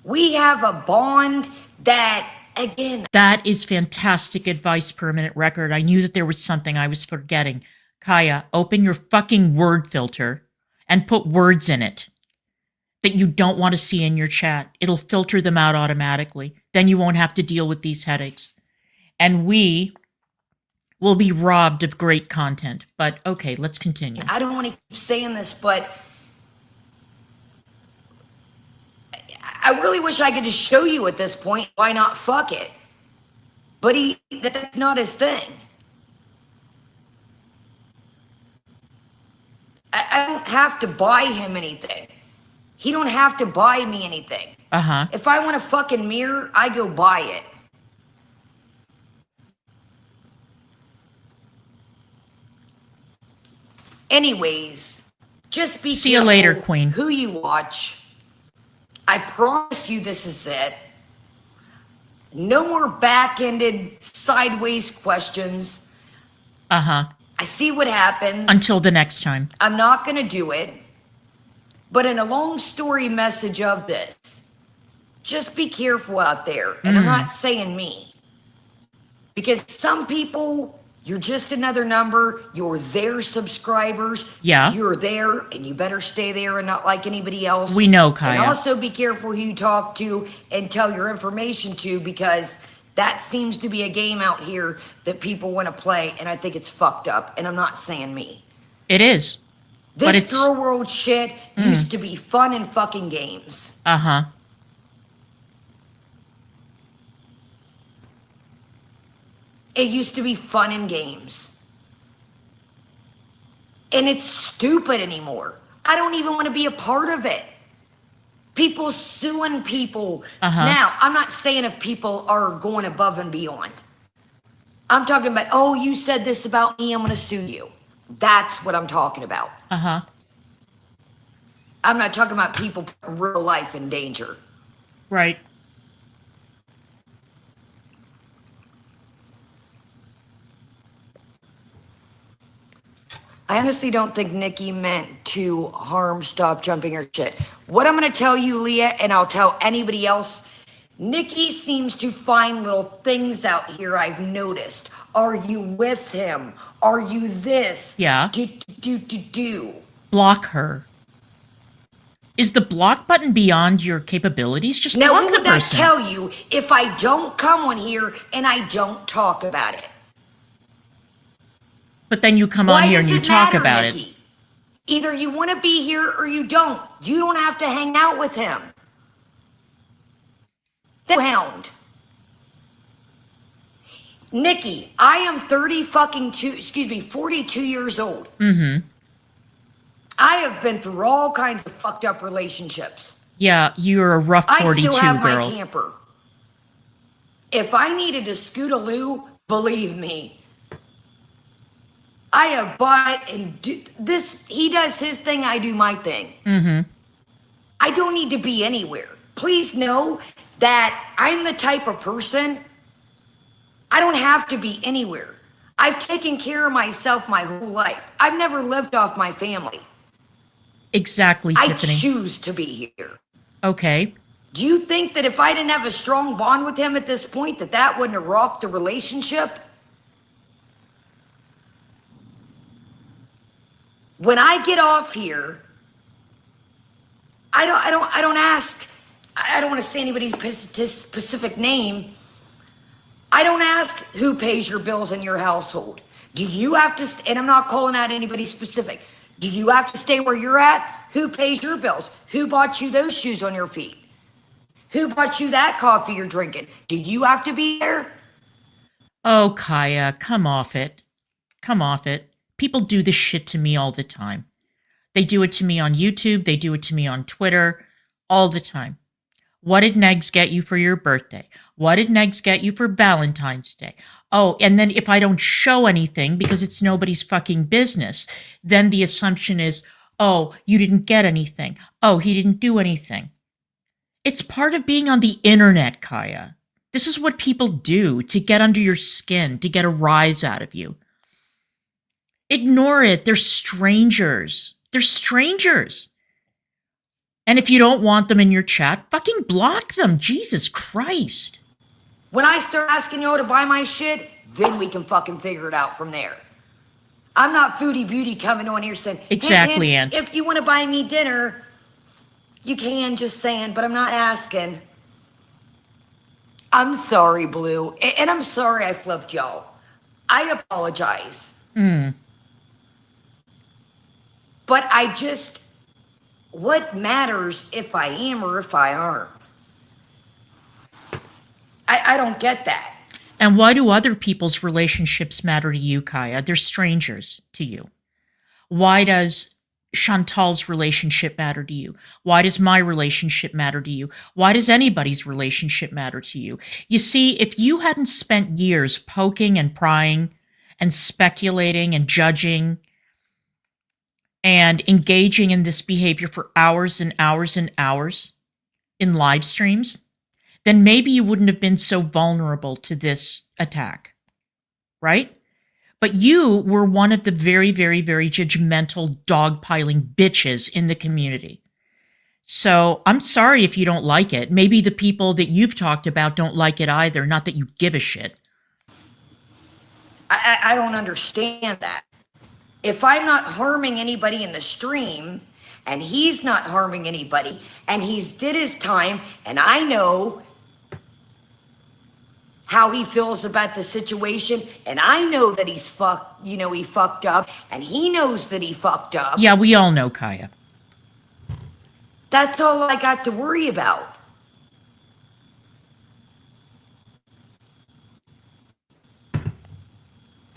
We have a bond that, again... That is fantastic advice, permanent record. I knew that there was something I was forgetting. Kaya, open your fucking word filter and put words in it that you don't want to see in your chat. It'll filter them out automatically. Then you won't have to deal with these headaches. And we will be robbed of great content. But okay, let's continue. I don't want to keep saying this, but I really wish I could just show you at this point. Why not fuck it? But that's not his thing. I don't have to buy him anything. He don't have to buy me anything. Uh-huh. If I want a fucking mirror, I go buy it. Anyways, just be See you later, careful Queen. who you watch. I promise you this is it. No more back-ended, sideways questions. Uh-huh. I see what happens. Until the next time. I'm not going to do it. But in a long story message of this, just be careful out there. And I'm not saying me. Because some people, you're just another number. You're their subscribers. Yeah. You're there, and you better stay there and not like anybody else. We know, Kaya. And also be careful who you talk to and tell your information to, because that seems to be a game out here that people want to play, and I think it's fucked up. And I'm not saying me. It is. But This it's girl world shit used to be fun and fucking games. Uh-huh. It used to be fun and games. And it's stupid anymore. I don't even want to be a part of it. People suing people. Now, I'm not saying if people are going above and beyond. I'm talking about, oh, you said this about me, I'm going to sue you. That's what I'm talking about. Uh-huh. I'm not talking about people putting real life in danger. Right. I honestly don't think Nikki meant to harm, stop jumping her shit. What I'm going to tell you, Leah, and I'll tell anybody else, Nikki seems to find little things out here I've noticed. Are you with him? Are you this? Yeah. Do. Block her. Is the block button beyond your capabilities? Just Now, block what the would that person. tell you if I don't come on here and I don't talk about it? But then you come on here and you talk about it. Either you want to be here or you don't. You don't have to hang out with him. The hound. Nikki, I am 42 years old. Mm-hmm. I have been through all kinds of fucked up relationships. Yeah, you're a rough 42, I still have girl. my camper. If I needed a scootaloo, believe me, I have bought and do this. He does his thing, I do my thing. Mm-hmm. I don't need to be anywhere. Please know that I'm the type of person, I don't have to be anywhere. I've taken care of myself my whole life. I've never lived off my family. Exactly, I Tiffany. choose to be here. Okay. Do you think that if I didn't have a strong bond with him at this point, that wouldn't have rocked the relationship? When I get off here, I don't ask. I don't want to say anybody's specific name. I don't ask who pays your bills in your household. Do you have to? And I'm not calling out anybody specific. Do you have to stay where you're at? Who pays your bills? Who bought you those shoes on your feet? Who bought you that coffee you're drinking? Do you have to be there? Oh, Kaya, come off it. Come off it. People do this shit to me all the time. They do it to me on YouTube. They do it to me on Twitter all the time. What did Negz get you for your birthday? What did Negz get you for Valentine's Day? Oh, and then if I don't show anything because it's nobody's fucking business, then the assumption is, oh, you didn't get anything. Oh, he didn't do anything. It's part of being on the internet, Kaya. This is what people do to get under your skin, to get a rise out of you. Ignore it. They're strangers. They're strangers. And if you don't want them in your chat, fucking block them. Jesus Christ. When I start asking y'all to buy my shit, then we can fucking figure it out from there. I'm not Foodie Beauty coming on here saying, exactly, hey, Aunt. If you want to buy me dinner, you can, just saying, but I'm not asking. I'm sorry, Blue. And I'm sorry I flipped y'all. I apologize. But I just, what matters if I am or if I aren't? I don't get that. And why do other people's relationships matter to you, Kaya? They're strangers to you. Why does Chantal's relationship matter to you? Why does my relationship matter to you? Why does anybody's relationship matter to you? You see, if you hadn't spent years poking and prying and speculating and judging and engaging in this behavior for hours and hours and hours in live streams, then maybe you wouldn't have been so vulnerable to this attack, right? But you were one of the very, very, very judgmental, dogpiling bitches in the community. So I'm sorry if you don't like it. Maybe the people that you've talked about don't like it either, not that you give a shit. I don't understand that. If I'm not harming anybody in the stream, and he's not harming anybody, and he's did his time, and I know how he feels about the situation, and I know that he fucked up, and he knows that he fucked up. Yeah, we all know, Kaya. That's all I got to worry about.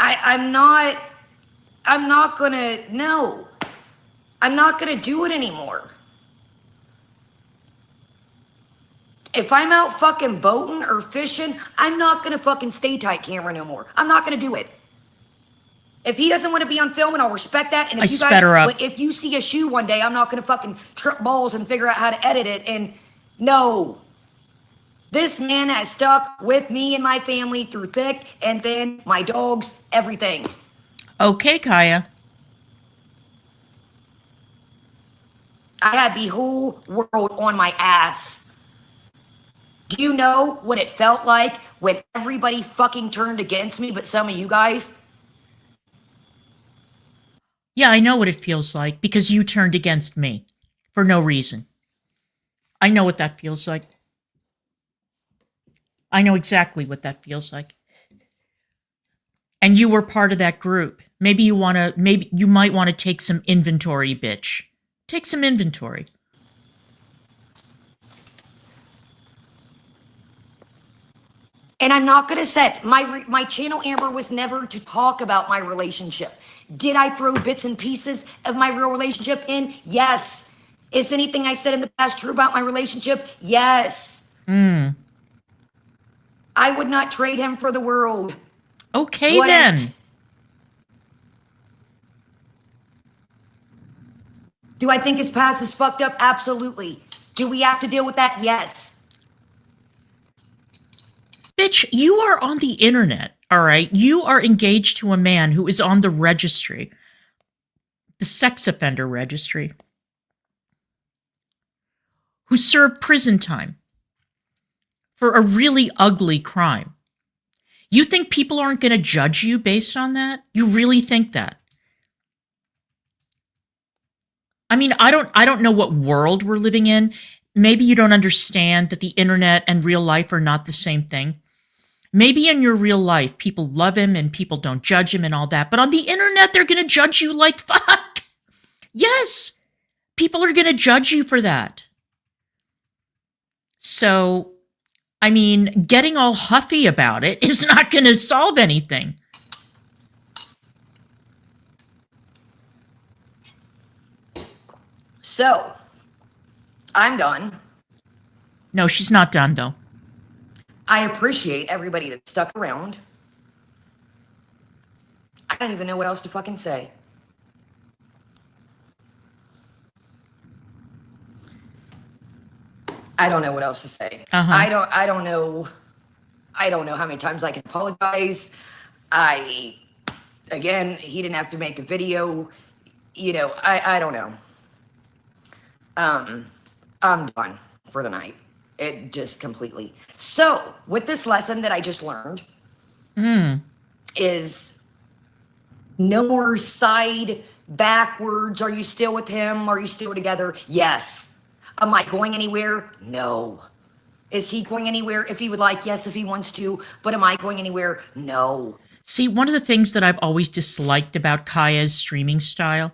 I'm not gonna do it anymore. If I'm out fucking boating or fishing, I'm not gonna fucking stay tight camera no more. I'm not gonna do it. If he doesn't want to be on film, and I'll respect that. And if you see a shoe one day, I'm not gonna fucking trip balls and figure out how to edit it. And no, this man has stuck with me and my family through thick and thin, my dogs, everything. Okay, Kaya. I had the whole world on my ass. Do you know what it felt like when everybody fucking turned against me, but some of you guys? Yeah, I know what it feels like because you turned against me for no reason. I know what that feels like. I know exactly what that feels like. And you were part of that group. Maybe you might want to take some inventory, bitch. Take some inventory. And I'm not going to set my channel, Amber, was never to talk about my relationship. Did I throw bits and pieces of my real relationship in? Yes. Is anything I said in the past true about my relationship? Yes. I would not trade him for the world. Okay, then. Do I think his past is fucked up? Absolutely. Do we have to deal with that? Yes. Bitch, you are on the internet, all right? You are engaged to a man who is on the registry, the sex offender registry, who served prison time for a really ugly crime. You think people aren't going to judge you based on that? You really think that? I mean, I don't know what world we're living in. Maybe you don't understand that the internet and real life are not the same thing. Maybe in your real life, people love him and people don't judge him and all that. But on the internet, they're going to judge you like fuck. Yes, people are going to judge you for that. So, I mean, getting all huffy about it is not going to solve anything. So, I'm done. No, she's not done, though. I appreciate everybody that stuck around. I don't even know what else to fucking say. I don't know what else to say. I don't know how many times I can apologize. Again, he didn't have to make a video. You know, I don't know. I'm done for the night. It just completely. So, with this lesson that I just learned is no more side backwards. Are you still with him? Are you still together? Yes. Am I going anywhere? No. Is he going anywhere? If he would like, yes, if he wants to. But am I going anywhere? No. See, one of the things that I've always disliked about Kaya's streaming style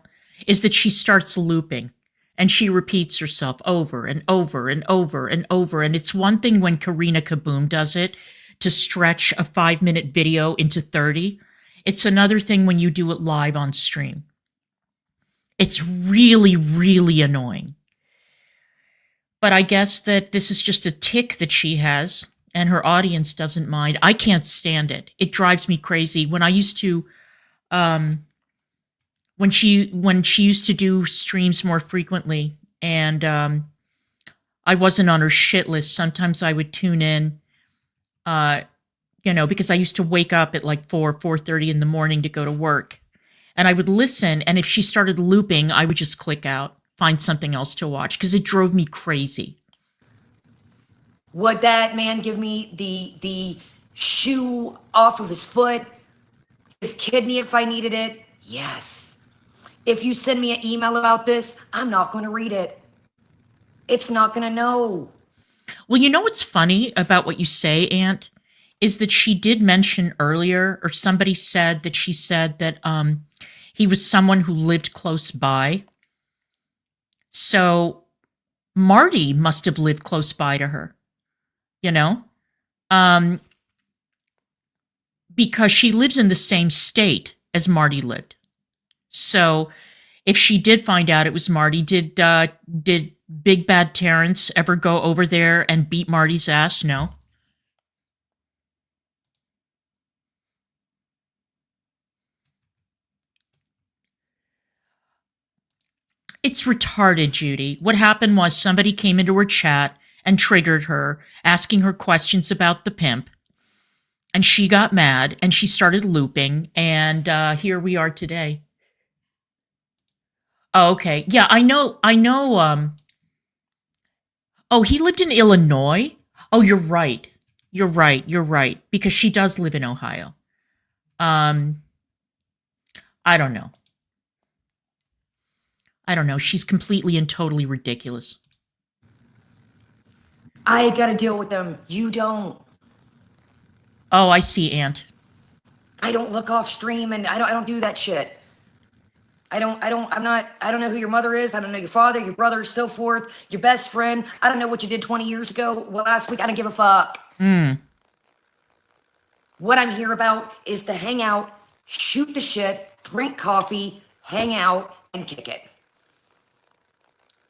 is that she starts looping and she repeats herself over and over and over and over. And it's one thing when Karina Kaboom does it to stretch a 5-minute video into 30. It's another thing when you do it live on stream. It's really, really annoying. But I guess that this is just a tick that she has, and her audience doesn't mind. I can't stand it. It drives me crazy. When I used to, when she used to do streams more frequently, and I wasn't on her shit list, sometimes I would tune in, because I used to wake up at like 4:30 in the morning to go to work, and I would listen. And if she started looping, I would just click out. Find something else to watch because it drove me crazy. Would that man give me the shoe off of his foot, his kidney if I needed it? Yes. If you send me an email about this, I'm not going to read it. It's not going to know. Well, you know what's funny about what you say, Aunt, is that she did mention earlier, or somebody said that she said that he was someone who lived close by. So Marty must have lived close by to her, because she lives in the same state as Marty lived. So if she did find out it was Marty, did Big Bad Terrence ever go over there and beat Marty's ass? No. It's retarded, Judy. What happened was somebody came into her chat and triggered her, asking her questions about the pimp. And she got mad and she started looping. And here we are today. Oh, okay. Yeah, I know. Oh, he lived in Illinois? Oh, you're right. You're right. Because she does live in Ohio. I don't know. She's completely and totally ridiculous. I got to deal with them. You don't. Oh, I see, Aunt. I don't look off stream and I don't do that shit. I don't know who your mother is. I don't know your father, your brother, so forth, your best friend. I don't know what you did 20 years ago. Well, last week, I don't give a fuck. What I'm here about is to hang out, shoot the shit, drink coffee, hang out, and kick it.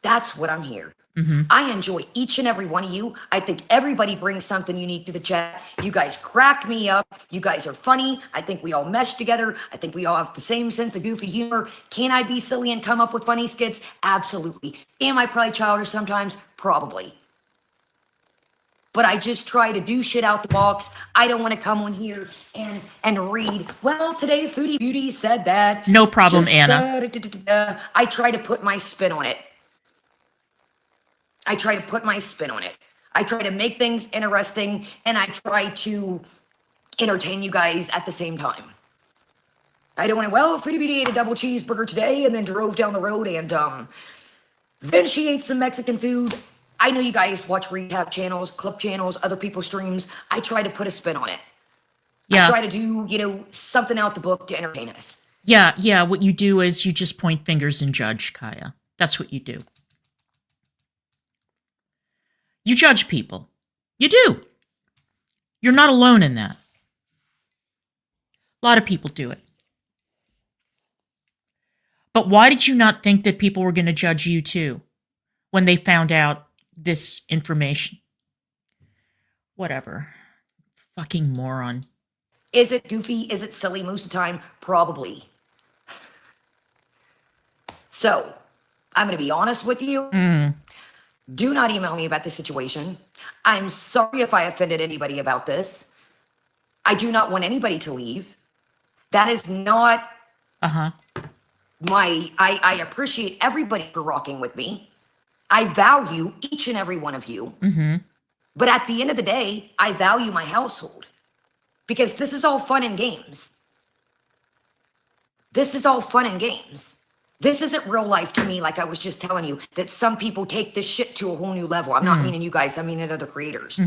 That's what I'm here. I enjoy each and every one of you. I think everybody brings something unique to the chat. You guys crack me up. You guys are funny. I think we all mesh together. I think we all have the same sense of goofy humor. Can I be silly and come up with funny skits? Absolutely. Am I probably childish sometimes? Probably. But I just try to do shit out the box. I don't want to come on here and read, well, today Foodie Beauty said that. No problem, Anna. I try to put my spin on it. I try to make things interesting, and I try to entertain you guys at the same time. I don't want to, well, Foodie Beauty ate a double cheeseburger today and then drove down the road and then she ate some Mexican food. I know you guys watch recap channels, clip channels, other people's streams. I try to put a spin on it. Yeah. I try to do, something out the book to entertain us. Yeah. What you do is you just point fingers and judge, Kaya. That's what you do. You judge people. You do. You're not alone in that. A lot of people do it. But why did you not think that people were going to judge you too when they found out this information? Whatever. Fucking moron. Is it goofy? Is it silly most of the time? Probably. So, I'm going to be honest with you. Do not email me about this situation. I'm sorry if I offended anybody about this. I do not want anybody to leave. That is not I appreciate everybody for rocking with me. I value each and every one of you. But at the end of the day, I value my household. Because this is all fun and games. This is all fun and games. This isn't real life to me, like I was just telling you, that some people take this shit to a whole new level. I'm not meaning you guys, I mean other creators.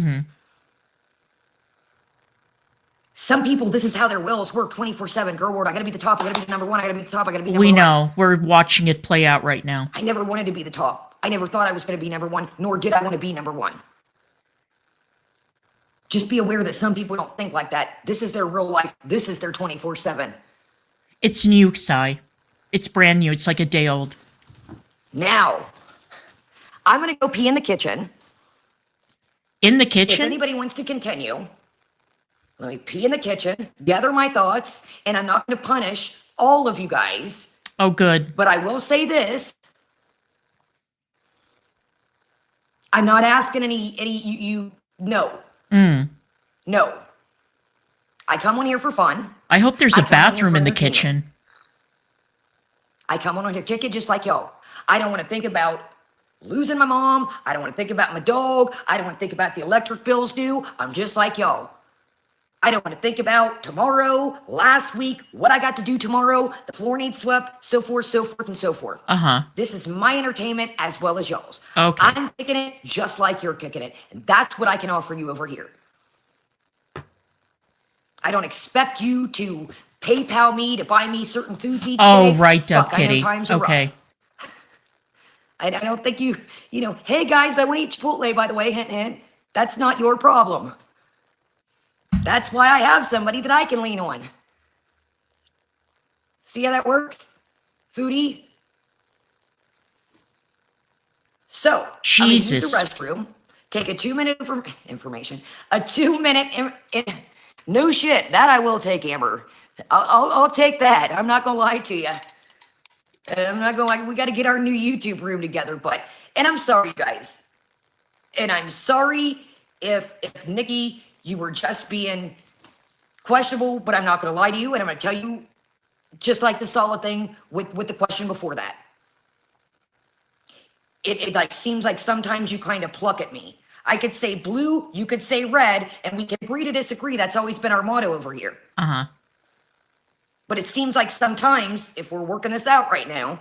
Some people, this is how their wills work 24/7. Girl world, I gotta be the top, I gotta be the number one, I gotta be the top, I gotta be number one. We know. We're watching it play out right now. I never wanted to be the top. I never thought I was gonna be number one, nor did I want to be number one. Just be aware that some people don't think like that. This is their real life. This is their 24/7. It's new, Sai. It's brand new. It's like a day old. Now, I'm going to go pee in the kitchen. In the If kitchen? anybody wants to continue, let me pee in the kitchen, gather my thoughts, and I'm not going to punish all of you guys. Oh, good. But I will say this. I'm not asking no. No. I come on here for fun. I hope there's a bathroom in the kitchen. I come on here, kick it just like y'all. I don't want to think about losing my mom. I don't want to think about my dog. I don't want to think about the electric bills due. I'm just like y'all. I don't want to think about tomorrow, last week, what I got to do tomorrow, the floor needs swept, so forth, and so forth. This is my entertainment as well as y'all's. Okay. I'm kicking it just like you're kicking it. And that's what I can offer you over here. I don't expect you to PayPal me to buy me certain foods each day. Oh, right, Dove Fuck, I know Kitty. times are Okay. rough. I don't think you know, hey guys, I want to eat Chipotle, by the way, hint, hint. That's not your problem. That's why I have somebody that I can lean on. See how that works? Foodie. So, Jesus. I'm going to use the restroom, take a 2-minute information, a 2-minute, no shit, that I will take, Amber. I'll take that. I'm not going to lie to you. I'm not going to lie. We got to get our new YouTube room together, and I'm sorry, guys. And I'm sorry if Nikki, you were just being questionable, but I'm not going to lie to you, and I'm going to tell you, just like the solid thing with the question before that. It like seems like sometimes you kind of pluck at me. I could say blue, you could say red, and we can agree to disagree. That's always been our motto over here. But it seems like sometimes, if we're working this out right now,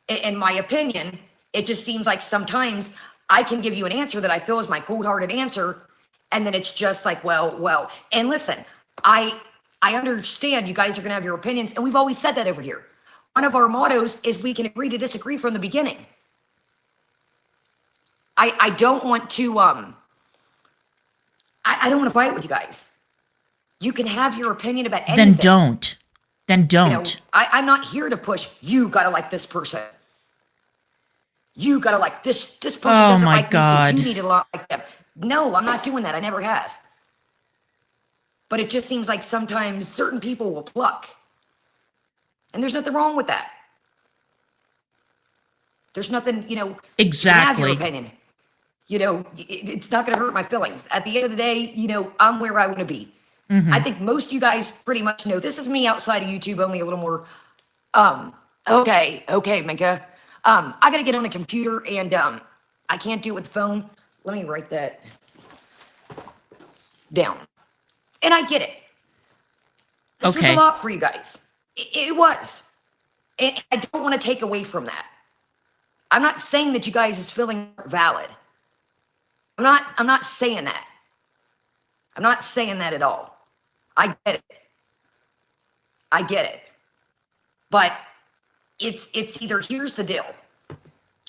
in my opinion, it just seems like sometimes I can give you an answer that I feel is my cold-hearted answer, and then it's just like, well. And listen, I understand you guys are going to have your opinions, and we've always said that over here. One of our mottos is we can agree to disagree from the beginning. I don't want to, I don't want to fight with you guys. You can have your opinion about anything. Then don't. You know, I'm not here to push, you gotta like this person. You gotta like this person doesn't like me, so you need to like them. No, I'm not doing that. I never have. But it just seems like sometimes certain people will pluck. And there's nothing wrong with that. There's nothing, Exactly. You have your opinion. It's not going to hurt my feelings. At the end of the day, I'm where I want to be. I think most of you guys pretty much know this is me outside of YouTube, only a little more. Okay, Minka. I got to get on the computer and I can't do it with the phone. Let me write that down. And I get it. This was a lot for you guys. It was. And I don't want to take away from that. I'm not saying that you guys' feelings are valid. I'm not saying that. I'm not saying that at all. I get it. But it's either, here's the deal.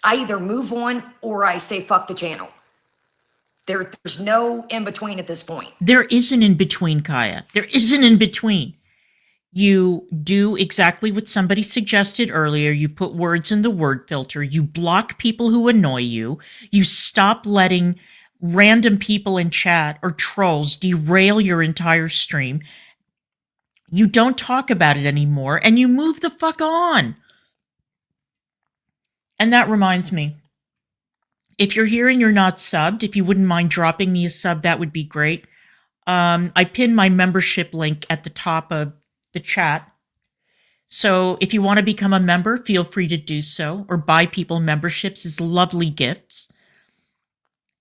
I either move on or I say fuck the channel. There's no in between at this point. There is an in between, Kaya. There is an in between. You do exactly what somebody suggested earlier. You put words in the word filter. You block people who annoy you. You stop letting random people in chat or trolls derail your entire stream. You don't talk about it anymore, and you move the fuck on. And that reminds me, if you're here and you're not subbed, if you wouldn't mind dropping me a sub, that would be great. I pinned my membership link at the top of the chat. So if you want to become a member, feel free to do so, or buy people memberships as lovely gifts.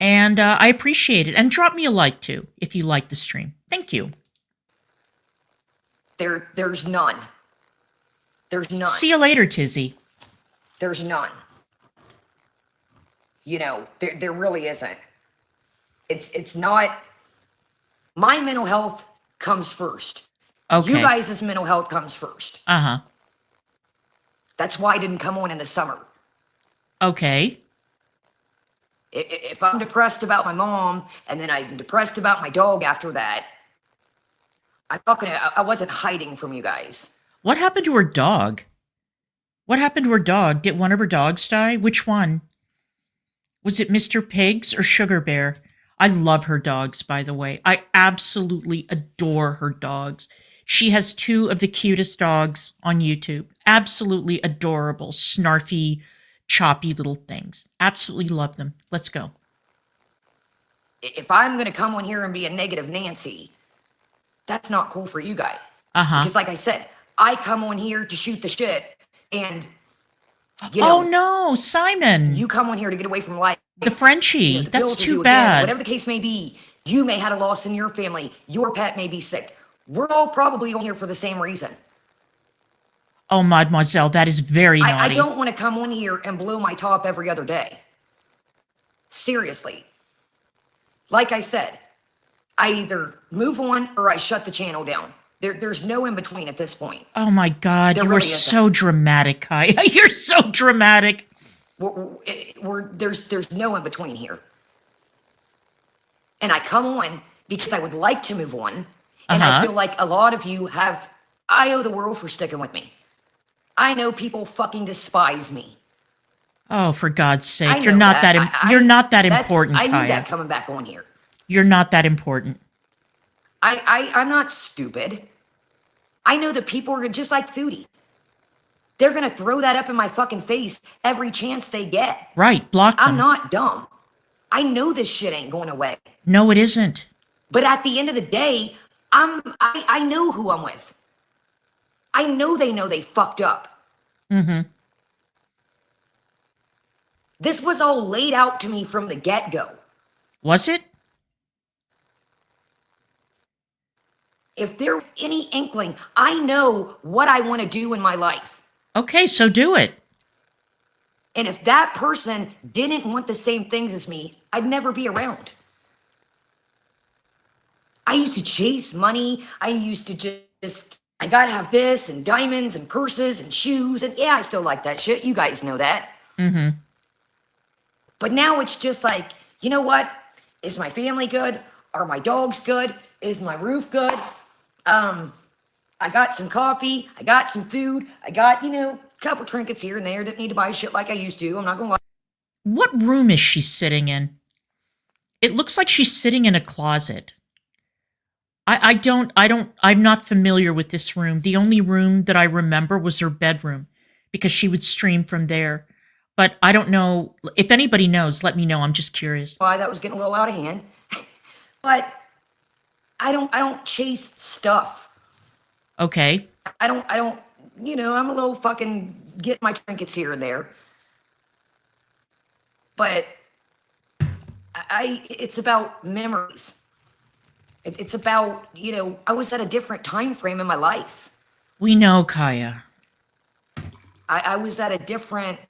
And I appreciate it. And drop me a like, too, if you like the stream. Thank you. There's none. There's none. See you later, Tizzy. There's none. You know, there really isn't. It's not. My mental health comes first. Okay. You guys' mental health comes first. Uh-huh. That's why I didn't come on in the summer. Okay. If I'm depressed about my mom, and then I'm depressed about my dog after that, I wasn't hiding from you guys. What happened to her dog? What happened to her dog? Did one of her dogs die? Which one? Was it Mr. Pigs or Sugar Bear? I love her dogs, by the way. I absolutely adore her dogs. She has two of the cutest dogs on YouTube. Absolutely adorable, snarfy, choppy little things. Absolutely love them. Let's go. If I'm going to come on here and be a negative Nancy, that's not cool for you guys. Uh-huh. Because like I said, I come on here to shoot the shit, and you know, oh no, Simon. You come on here to get away from life. The Frenchie. You know, the That's bills are too due bad. again. Whatever the case may be, you may have had a loss in your family. Your pet may be sick. We're all probably on here for the same reason. Oh, mademoiselle, that is very naughty. I don't want to come on here and blow my top every other day. Seriously. Like I said, I either move on or I shut the channel down. There's no in between at this point. Oh my God, There you really are isn't. so dramatic, Kaya. You're so dramatic. There's no in between here. And I come on because I would like to move on. And I feel like a lot of you have, I owe the world for sticking with me. I know people fucking despise me. Oh, for God's I sake, know you're not that. You're not that that's- important, I knew Kaya. that coming back on here. You're not that important. I'm not stupid. I know that people are just like Foodie. They're going to throw that up in my fucking face every chance they get. Right, block them. I'm not dumb. I know this shit ain't going away. No, it isn't. But at the end of the day, I know who I'm with. I know they fucked up. Mm-hmm. This was all laid out to me from the get-go. Was it? If there's any inkling, I know what I want to do in my life. Okay, so do it. And if that person didn't want the same things as me, I'd never be around. I used to chase money. I used to just, I gotta have this and diamonds and purses and shoes. And yeah, I still like that shit. You guys know that. Mm-hmm. But now it's just like, you know what? Is my family good? Are my dogs good? Is my roof good? I got some coffee. I got some food. I got, a couple trinkets here and there. Didn't need to buy shit like I used to. I'm not gonna lie. What room is she sitting in? It looks like she's sitting in a closet. I'm not familiar with this room. The only room that I remember was her bedroom because she would stream from there. But I don't know. If anybody knows, let me know. I'm just curious. Why that was getting a little out of hand. But I don't chase stuff. Okay. I don't, I'm a little fucking get my trinkets here and there. But it's about memories. It's about, I was at a different time frame in my life. We know, Kaya. I was at a different,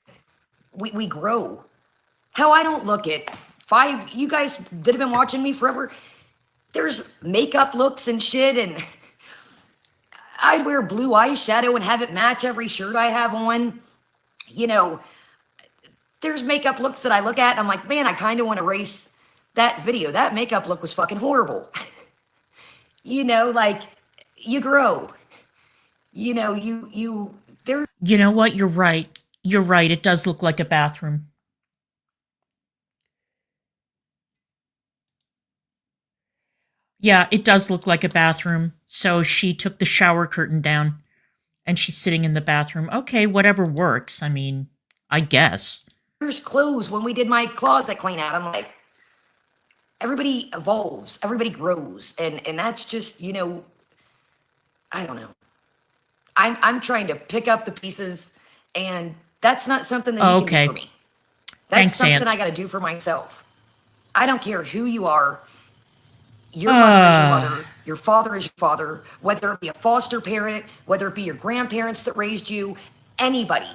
we grow. Hell, I don't look at you guys that have been watching me forever, there's makeup looks and shit, and I'd wear blue eyeshadow and have it match every shirt I have on. You know, there's makeup looks that I look at and I'm like, man, I kind of want to erase that video. That makeup look was fucking horrible. You know, like, you grow. You know, there. You know what? You're right. You're right. It does look like a bathroom. Yeah, it does look like a bathroom. So she took the shower curtain down and she's sitting in the bathroom. Okay, whatever works. I mean, I guess. There's clothes when we did my closet clean out. I'm like, everybody evolves, everybody grows. And that's just, you know, I don't know. I'm trying to pick up the pieces, and that's not something that you can do for me. That's Thanks, something Aunt. I got to do for myself. I don't care who you are. Your mother is your mother. Your father is your father. Whether it be a foster parent, whether it be your grandparents that raised you, anybody.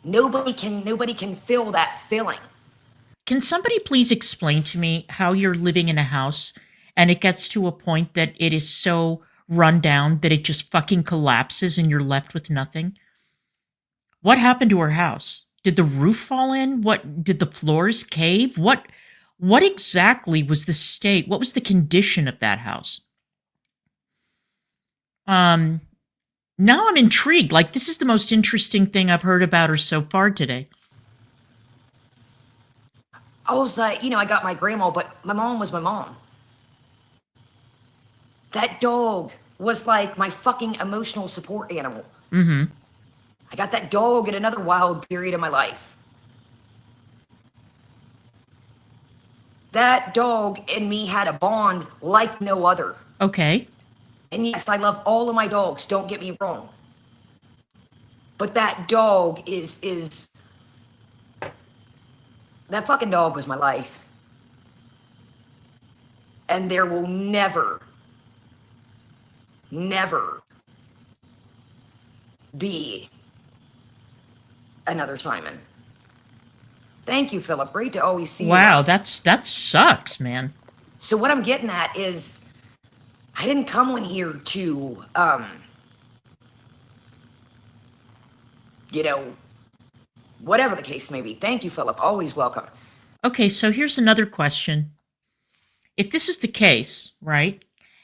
Nobody can feel that feeling. Can somebody please explain to me how you're living in a house and it gets to a point that it is so run down that it just fucking collapses and you're left with nothing? What happened to her house? Did the roof fall in? What did the floors cave? What exactly was the state? What was the condition of that house? Now I'm intrigued. Like, this is the most interesting thing I've heard about her so far today. I was like, you know, I got my grandma, but my mom was my mom. That dog was like my fucking emotional support animal. Mm-hmm. I got that dog at another wild period of my life. That dog and me had a bond like no other. Okay. And yes, I love all of my dogs, don't get me wrong. But that dog is that fucking dog was my life. And there will never be another Simon. Thank you, Philip. Great to always see you. Wow, that sucks, man. So what I'm getting at is I didn't come on here to you know, whatever the case may be. Thank you, Philip. Always welcome. Okay, so here's another question. If this is the case, right,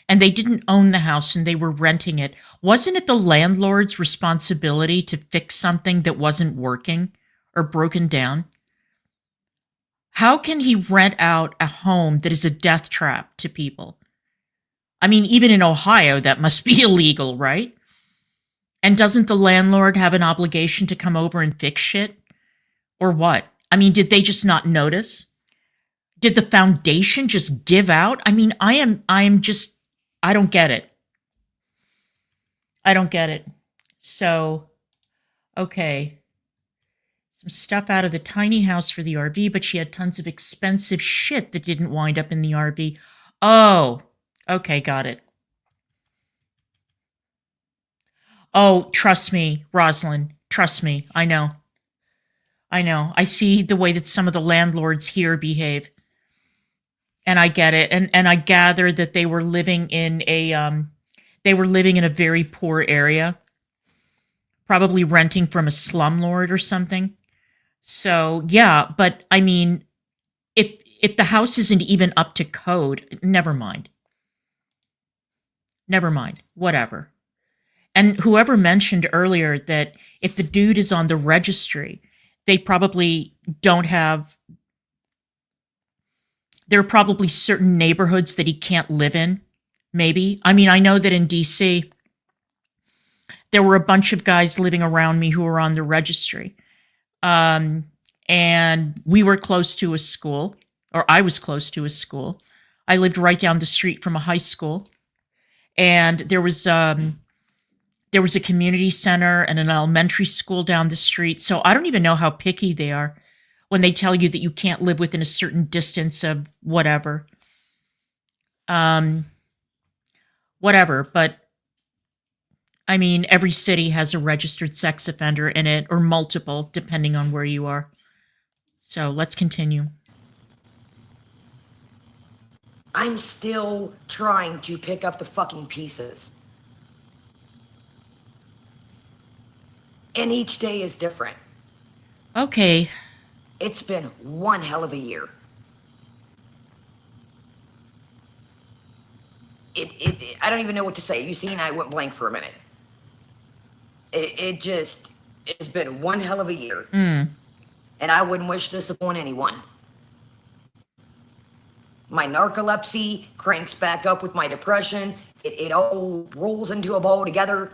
and they didn't own the house and they were renting it, wasn't it the landlord's responsibility to fix something that wasn't working or broken down? How can he rent out a home that is a death trap to people? I mean, even in Ohio, that must be illegal, right? And doesn't the landlord have an obligation to come over and fix shit? Or what? I mean, did they just not notice? Did the foundation just give out? I mean, I don't get it. I don't get it. So, okay. Some stuff out of the tiny house for the RV, but she had tons of expensive shit that didn't wind up in the RV. Oh, okay, got it. Oh, trust me, Rosalind. Trust me. I know. I see the way that some of the landlords here behave. And I get it. And I gather that they were living in a very poor area. Probably renting from a slumlord or something. So, yeah, but I mean, if the house isn't even up to code, never mind. Whatever. And whoever mentioned earlier that if the dude is on the registry, they probably don't have, there are probably certain neighborhoods that he can't live in, maybe. I mean, I know that in DC, there were a bunch of guys living around me who were on the registry. And we were close to a school, or I was close to a school. I lived right down the street from a high school. And there was a community center and an elementary school down the street. So I don't even know how picky they are when they tell you that you can't live within a certain distance of whatever. Whatever. But I mean, every city has a registered sex offender in it, or multiple, depending on where you are. So let's continue. I I'm still trying to pick up the fucking pieces. And each day is different. Okay. It's been one hell of a year. I don't even know what to say. You seen, I went blank for a minute. It's been one hell of a year. Mm. And I wouldn't wish this upon anyone. My narcolepsy cranks back up with my depression. It all rolls into a ball together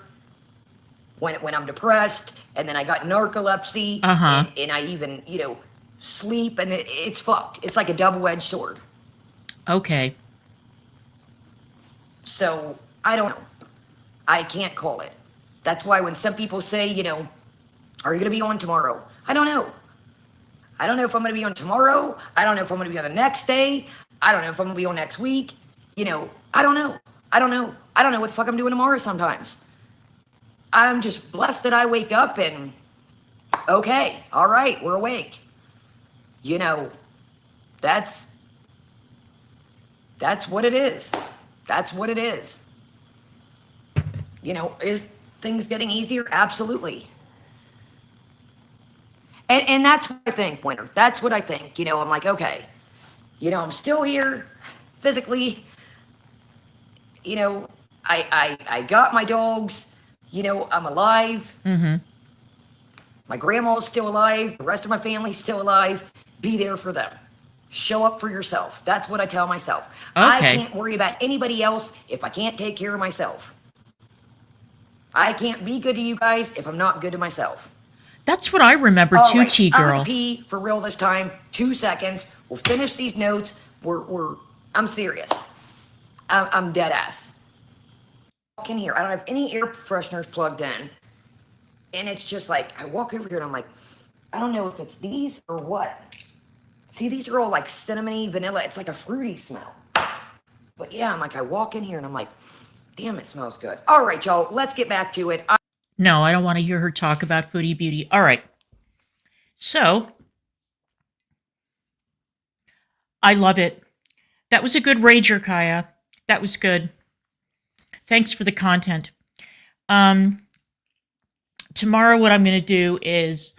when I'm depressed, and then I got narcolepsy, and I even, sleep, and it's fucked. It's like a double-edged sword. Okay. So, I don't know. I can't call it. That's why when some people say, are you going to be on tomorrow? I don't know. I don't know if I'm going to be on tomorrow. I don't know if I'm going to be on the next day. I don't know if I'm going to be on next week. I don't know. I don't know. I don't know what the fuck I'm doing tomorrow sometimes. I'm just blessed that I wake up and, okay, all right, we're awake. That's what it is. That's what it is. Is things getting easier? Absolutely. And that's what I think, Winter. That's what I think. I'm like, okay, I'm still here physically. I got my dogs. I'm alive. Mm-hmm. My grandma's still alive. The rest of my family's still alive. Be there for them. Show up for yourself. That's what I tell myself. Okay. I can't worry about anybody else if I can't take care of myself. I can't be good to you guys if I'm not good to myself. That's what I remember too, right, T-Girl. I'm gonna pee for real this time. 2 seconds. We'll finish these notes. I'm serious. I'm dead ass. Walk in here. I don't have any air fresheners plugged in. And it's just like, I walk over here and I'm like, I don't know if it's these or what. See, these are all like cinnamony, vanilla. It's like a fruity smell. But yeah, I'm like, I walk in here and I'm like, damn, it smells good. All right, y'all, let's get back to it. No, I don't want to hear her talk about foodie beauty. All right. So, I love it. That was a good rager, Kaya. That was good. Thanks for the content. Tomorrow, what I'm going to do is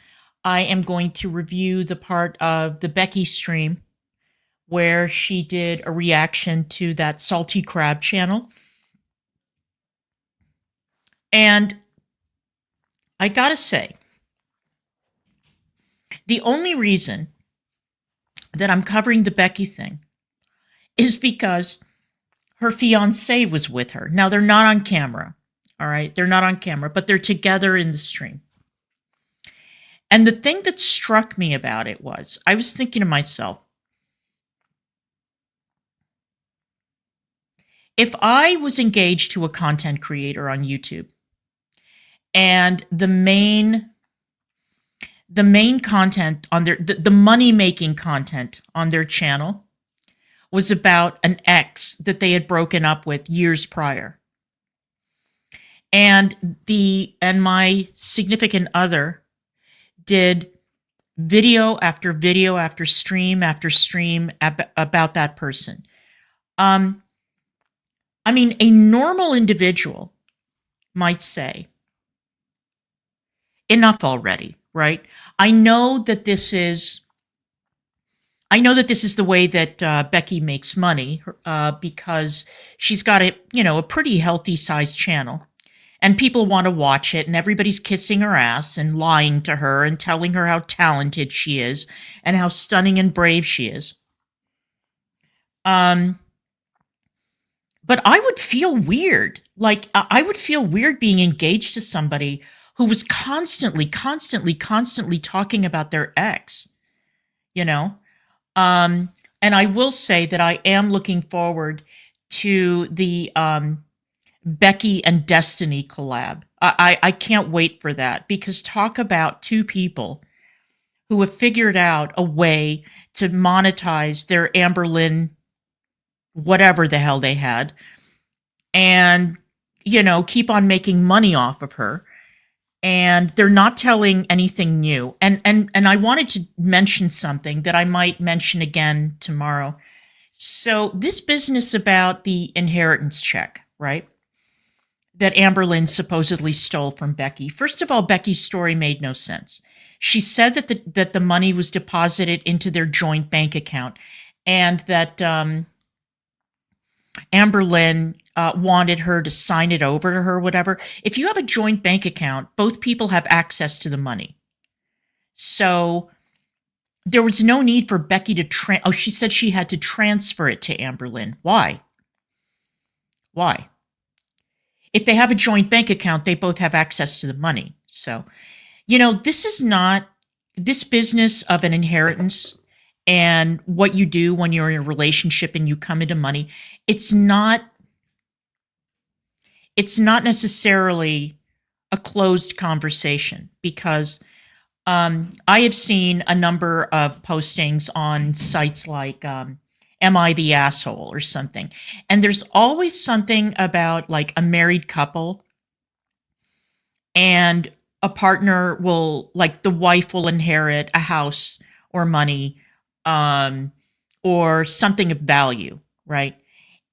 I am going to review the part of the Becky stream where she did a reaction to that salty crab channel. And I gotta say, the only reason that I'm covering the Becky thing is because her fiancé was with her. Now, they're not on camera, all right? They're not on camera, but they're together in the stream. And the thing that struck me about it was, I was thinking to myself, if I was engaged to a content creator on YouTube, and the main content on the money-making content on their channel was about an ex that they had broken up with years prior. And my significant other did video after stream after stream about that person. I mean, a normal individual might say, enough already, right? I know that this is the way that Becky makes money because she's got a pretty healthy sized channel, and people want to watch it, and everybody's kissing her ass and lying to her and telling her how talented she is and how stunning and brave she is. But I would feel weird. Like, I would feel weird being engaged to somebody who was constantly talking about their ex, And I will say that I am looking forward to the Becky and Destiny collab. I can't wait for that, because talk about two people who have figured out a way to monetize their Amberlynn, whatever the hell they had, and, keep on making money off of her. And they're not telling anything new. And I wanted to mention something that I might mention again tomorrow. So this business about the inheritance check, right? That Amberlynn supposedly stole from Becky. First of all, Becky's story made no sense. She said that the money was deposited into their joint bank account, and that Amberlynn wanted her to sign it over to her, whatever. If you have a joint bank account, both people have access to the money. So there was no need for Becky to she said she had to transfer it to Amberlynn. Why? Why? If they have a joint bank account, they both have access to the money. So, this is not this business of an inheritance and what you do when you're in a relationship and you come into money. It's not necessarily a closed conversation, because I have seen a number of postings on sites like Am I the Asshole or something. And there's always something about like a married couple, and a partner will, like the wife will inherit a house or money or something of value, right?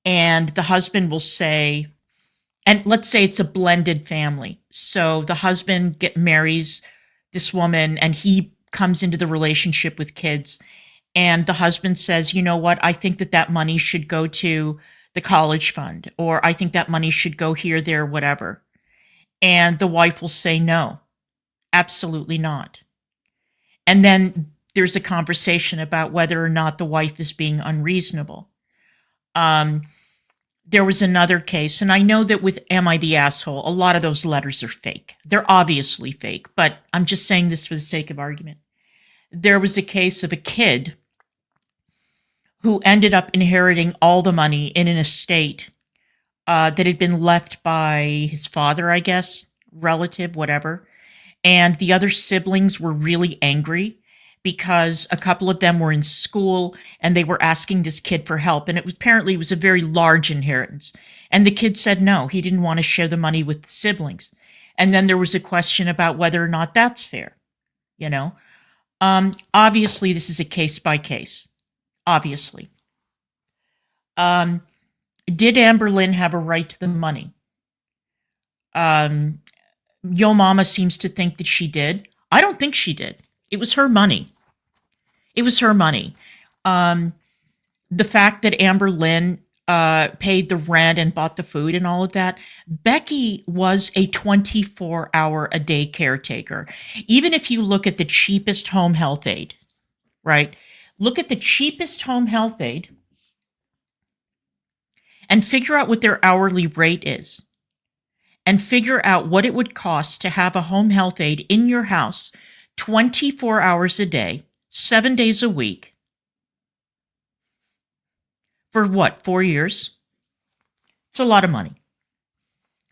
And the husband will say, and let's say it's a blended family. So the husband marries this woman and he comes into the relationship with kids. And the husband says, you know what, I think that money should go to the college fund, or I think that money should go here, there, whatever. And the wife will say, no, absolutely not. And then there's a conversation about whether or not the wife is being unreasonable. There was another case, and I know that with Am I the Asshole, a lot of those letters are fake. They're obviously fake, but I'm just saying this for the sake of argument. There was a case of a kid who ended up inheriting all the money in an estate that had been left by his father, I guess, relative, whatever. And the other siblings were really angry because a couple of them were in school and they were asking this kid for help. And apparently it was a very large inheritance. And the kid said no, he didn't want to share the money with the siblings. And then there was a question about whether or not that's fair, Obviously, this is a case by case. Obviously. Did Amberlynn have a right to the money? Yo Mama seems to think that she did. I don't think she did. It was her money. It was her money. The fact that Amberlynn paid the rent and bought the food and all of that, Becky was a 24-hour-a-day caretaker. Even if you look at the cheapest home health aid, right? Look at the cheapest home health aid and figure out what their hourly rate is, and figure out what it would cost to have a home health aide in your house 24 hours a day, 7 days a week, for what, 4 years? It's a lot of money.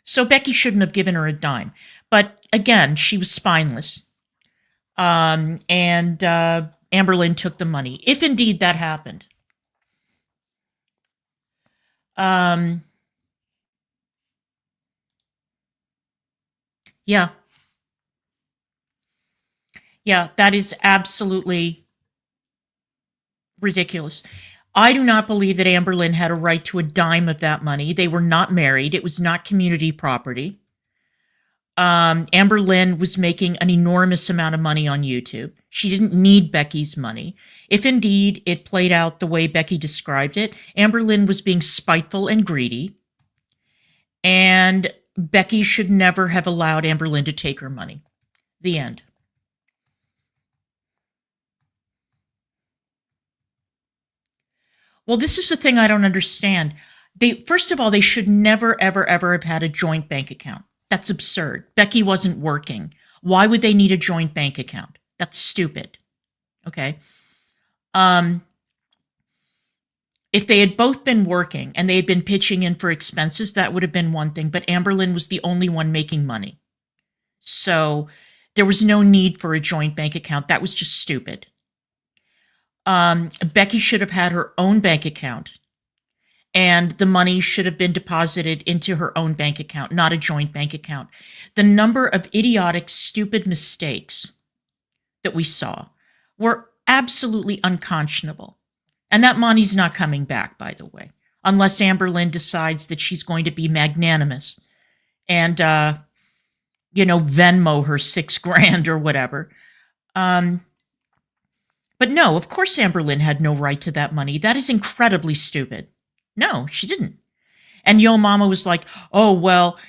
So Becky shouldn't have given her a dime. But again, she was spineless. And Amberlynn took the money, if indeed that happened. Yeah. Yeah, that is absolutely ridiculous. I do not believe that Amberlynn had a right to a dime of that money. They were not married. It was not community property. Amberlynn was making an enormous amount of money on YouTube. She didn't need Becky's money. If indeed it played out the way Becky described it, Amberlynn was being spiteful and greedy. And Becky should never have allowed Amberlynn to take her money. The end. Well, this is the thing I don't understand. First of all, they should never, ever, ever have had a joint bank account. That's absurd. Becky wasn't working. Why would they need a joint bank account? That's stupid. Okay. If they had both been working and they had been pitching in for expenses, that would have been one thing. But Amberlynn was the only one making money. So there was no need for a joint bank account. That was just stupid. Becky should have had her own bank account, and the money should have been deposited into her own bank account, not a joint bank account. The number of idiotic, stupid mistakes that we saw were absolutely unconscionable. And that money's not coming back, by the way, unless Amberlynn decides that she's going to be magnanimous and, Venmo her $6,000 or whatever. But no, of course Amberlynn had no right to that money. That is incredibly stupid. No, she didn't. And Yo Mama was like, oh, well,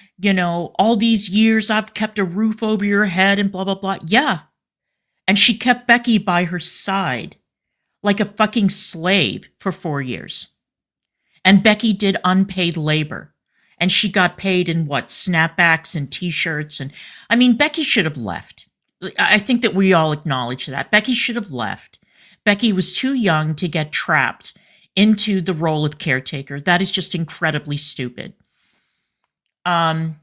all these years I've kept a roof over your head and blah, blah, blah. Yeah. And she kept Becky by her side like a fucking slave for 4 years. And Becky did unpaid labor. And she got paid in snapbacks and t-shirts. And I mean, Becky should have left. I think that we all acknowledge that. Becky should have left. Becky was too young to get trapped into the role of caretaker. That is just incredibly stupid. Jarella,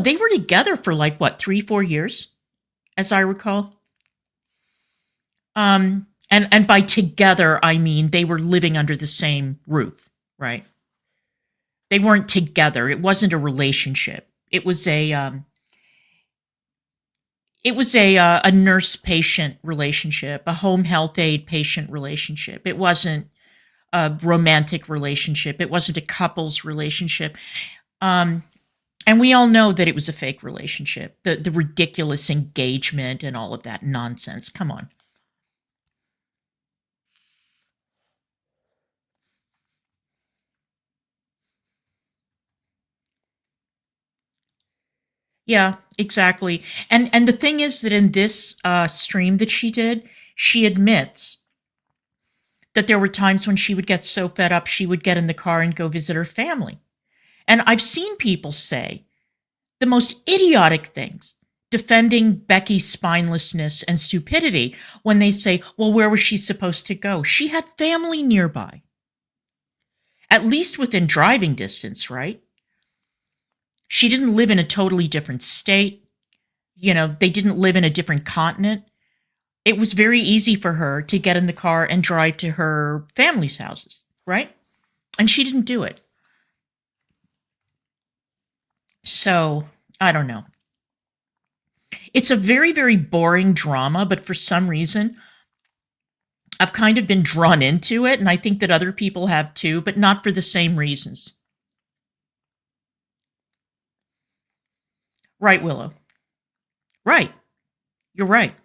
they were together for 3-4 years, as I recall. And by together, I mean they were living under the same roof, right? They weren't together. It wasn't a relationship. It was a nurse-patient relationship, a home health aide patient relationship. It wasn't a romantic relationship. It wasn't a couple's relationship. And we all know that it was a fake relationship. The ridiculous engagement and all of that nonsense. Come on. Yeah, exactly. And the thing is that in this stream that she did, she admits that there were times when she would get so fed up, she would get in the car and go visit her family. And I've seen people say the most idiotic things, defending Becky's spinelessness and stupidity when they say, well, where was she supposed to go? She had family nearby. At least within driving distance, right? She didn't live in a totally different state. They didn't live in a different continent. It was very easy for her to get in the car and drive to her family's houses, right? And she didn't do it. So, I don't know. It's a very, very boring drama, but for some reason, I've kind of been drawn into it, and I think that other people have too, but not for the same reasons. Right, Willow. Right. You're right.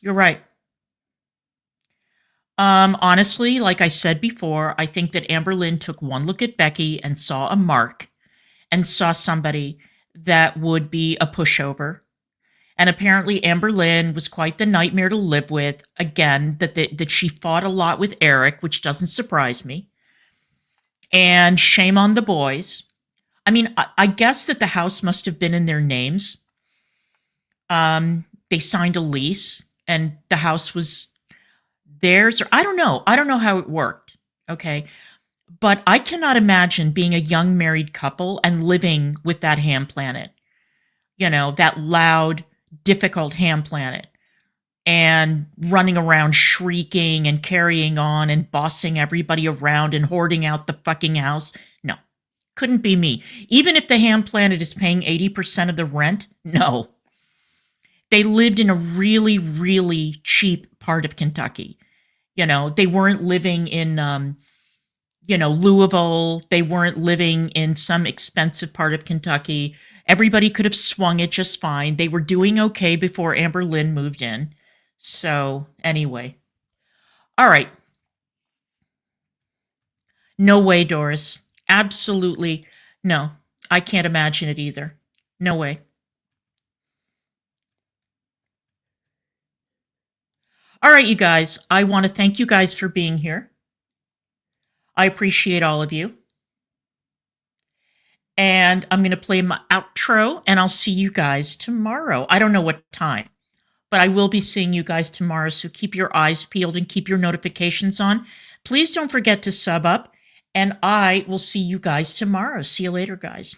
You're right. Honestly, like I said before, I think that Amberlynn took one look at Becky and saw a mark and saw somebody that would be a pushover. And apparently Amberlynn was quite the nightmare to live with. Again, that she fought a lot with Eric, which doesn't surprise me. And shame on the boys. I mean, I guess that the house must have been in their names. They signed a lease and the house was theirs. Or I don't know. I don't know how it worked. Okay. But I cannot imagine being a young married couple and living with that ham planet. That loud, difficult ham planet. And running around shrieking and carrying on and bossing everybody around and hoarding out the fucking house. No. Couldn't be me. Even if the ham planet is paying 80% of the rent, no. They lived in a really, really cheap part of Kentucky. They weren't living in, Louisville. They weren't living in some expensive part of Kentucky. Everybody could have swung it just fine. They were doing okay before Amberlynn moved in. So, anyway. All right. No way, Doris. Absolutely. No, I can't imagine it either. No way. All right, you guys. I want to thank you guys for being here. I appreciate all of you. And I'm going to play my outro, and I'll see you guys tomorrow. I don't know what time, but I will be seeing you guys tomorrow, so keep your eyes peeled and keep your notifications on. Please don't forget to sub up. And I will see you guys tomorrow. See you later, guys.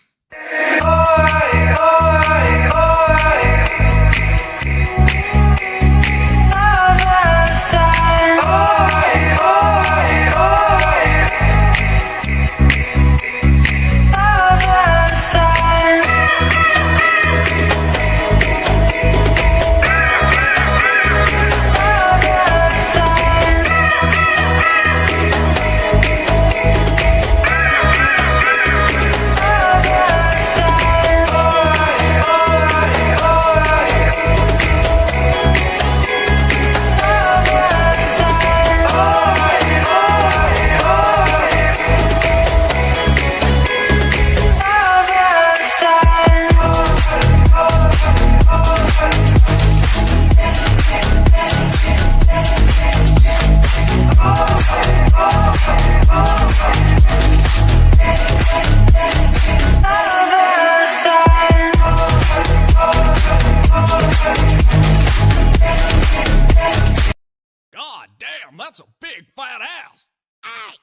that's a big fat ass. Hey,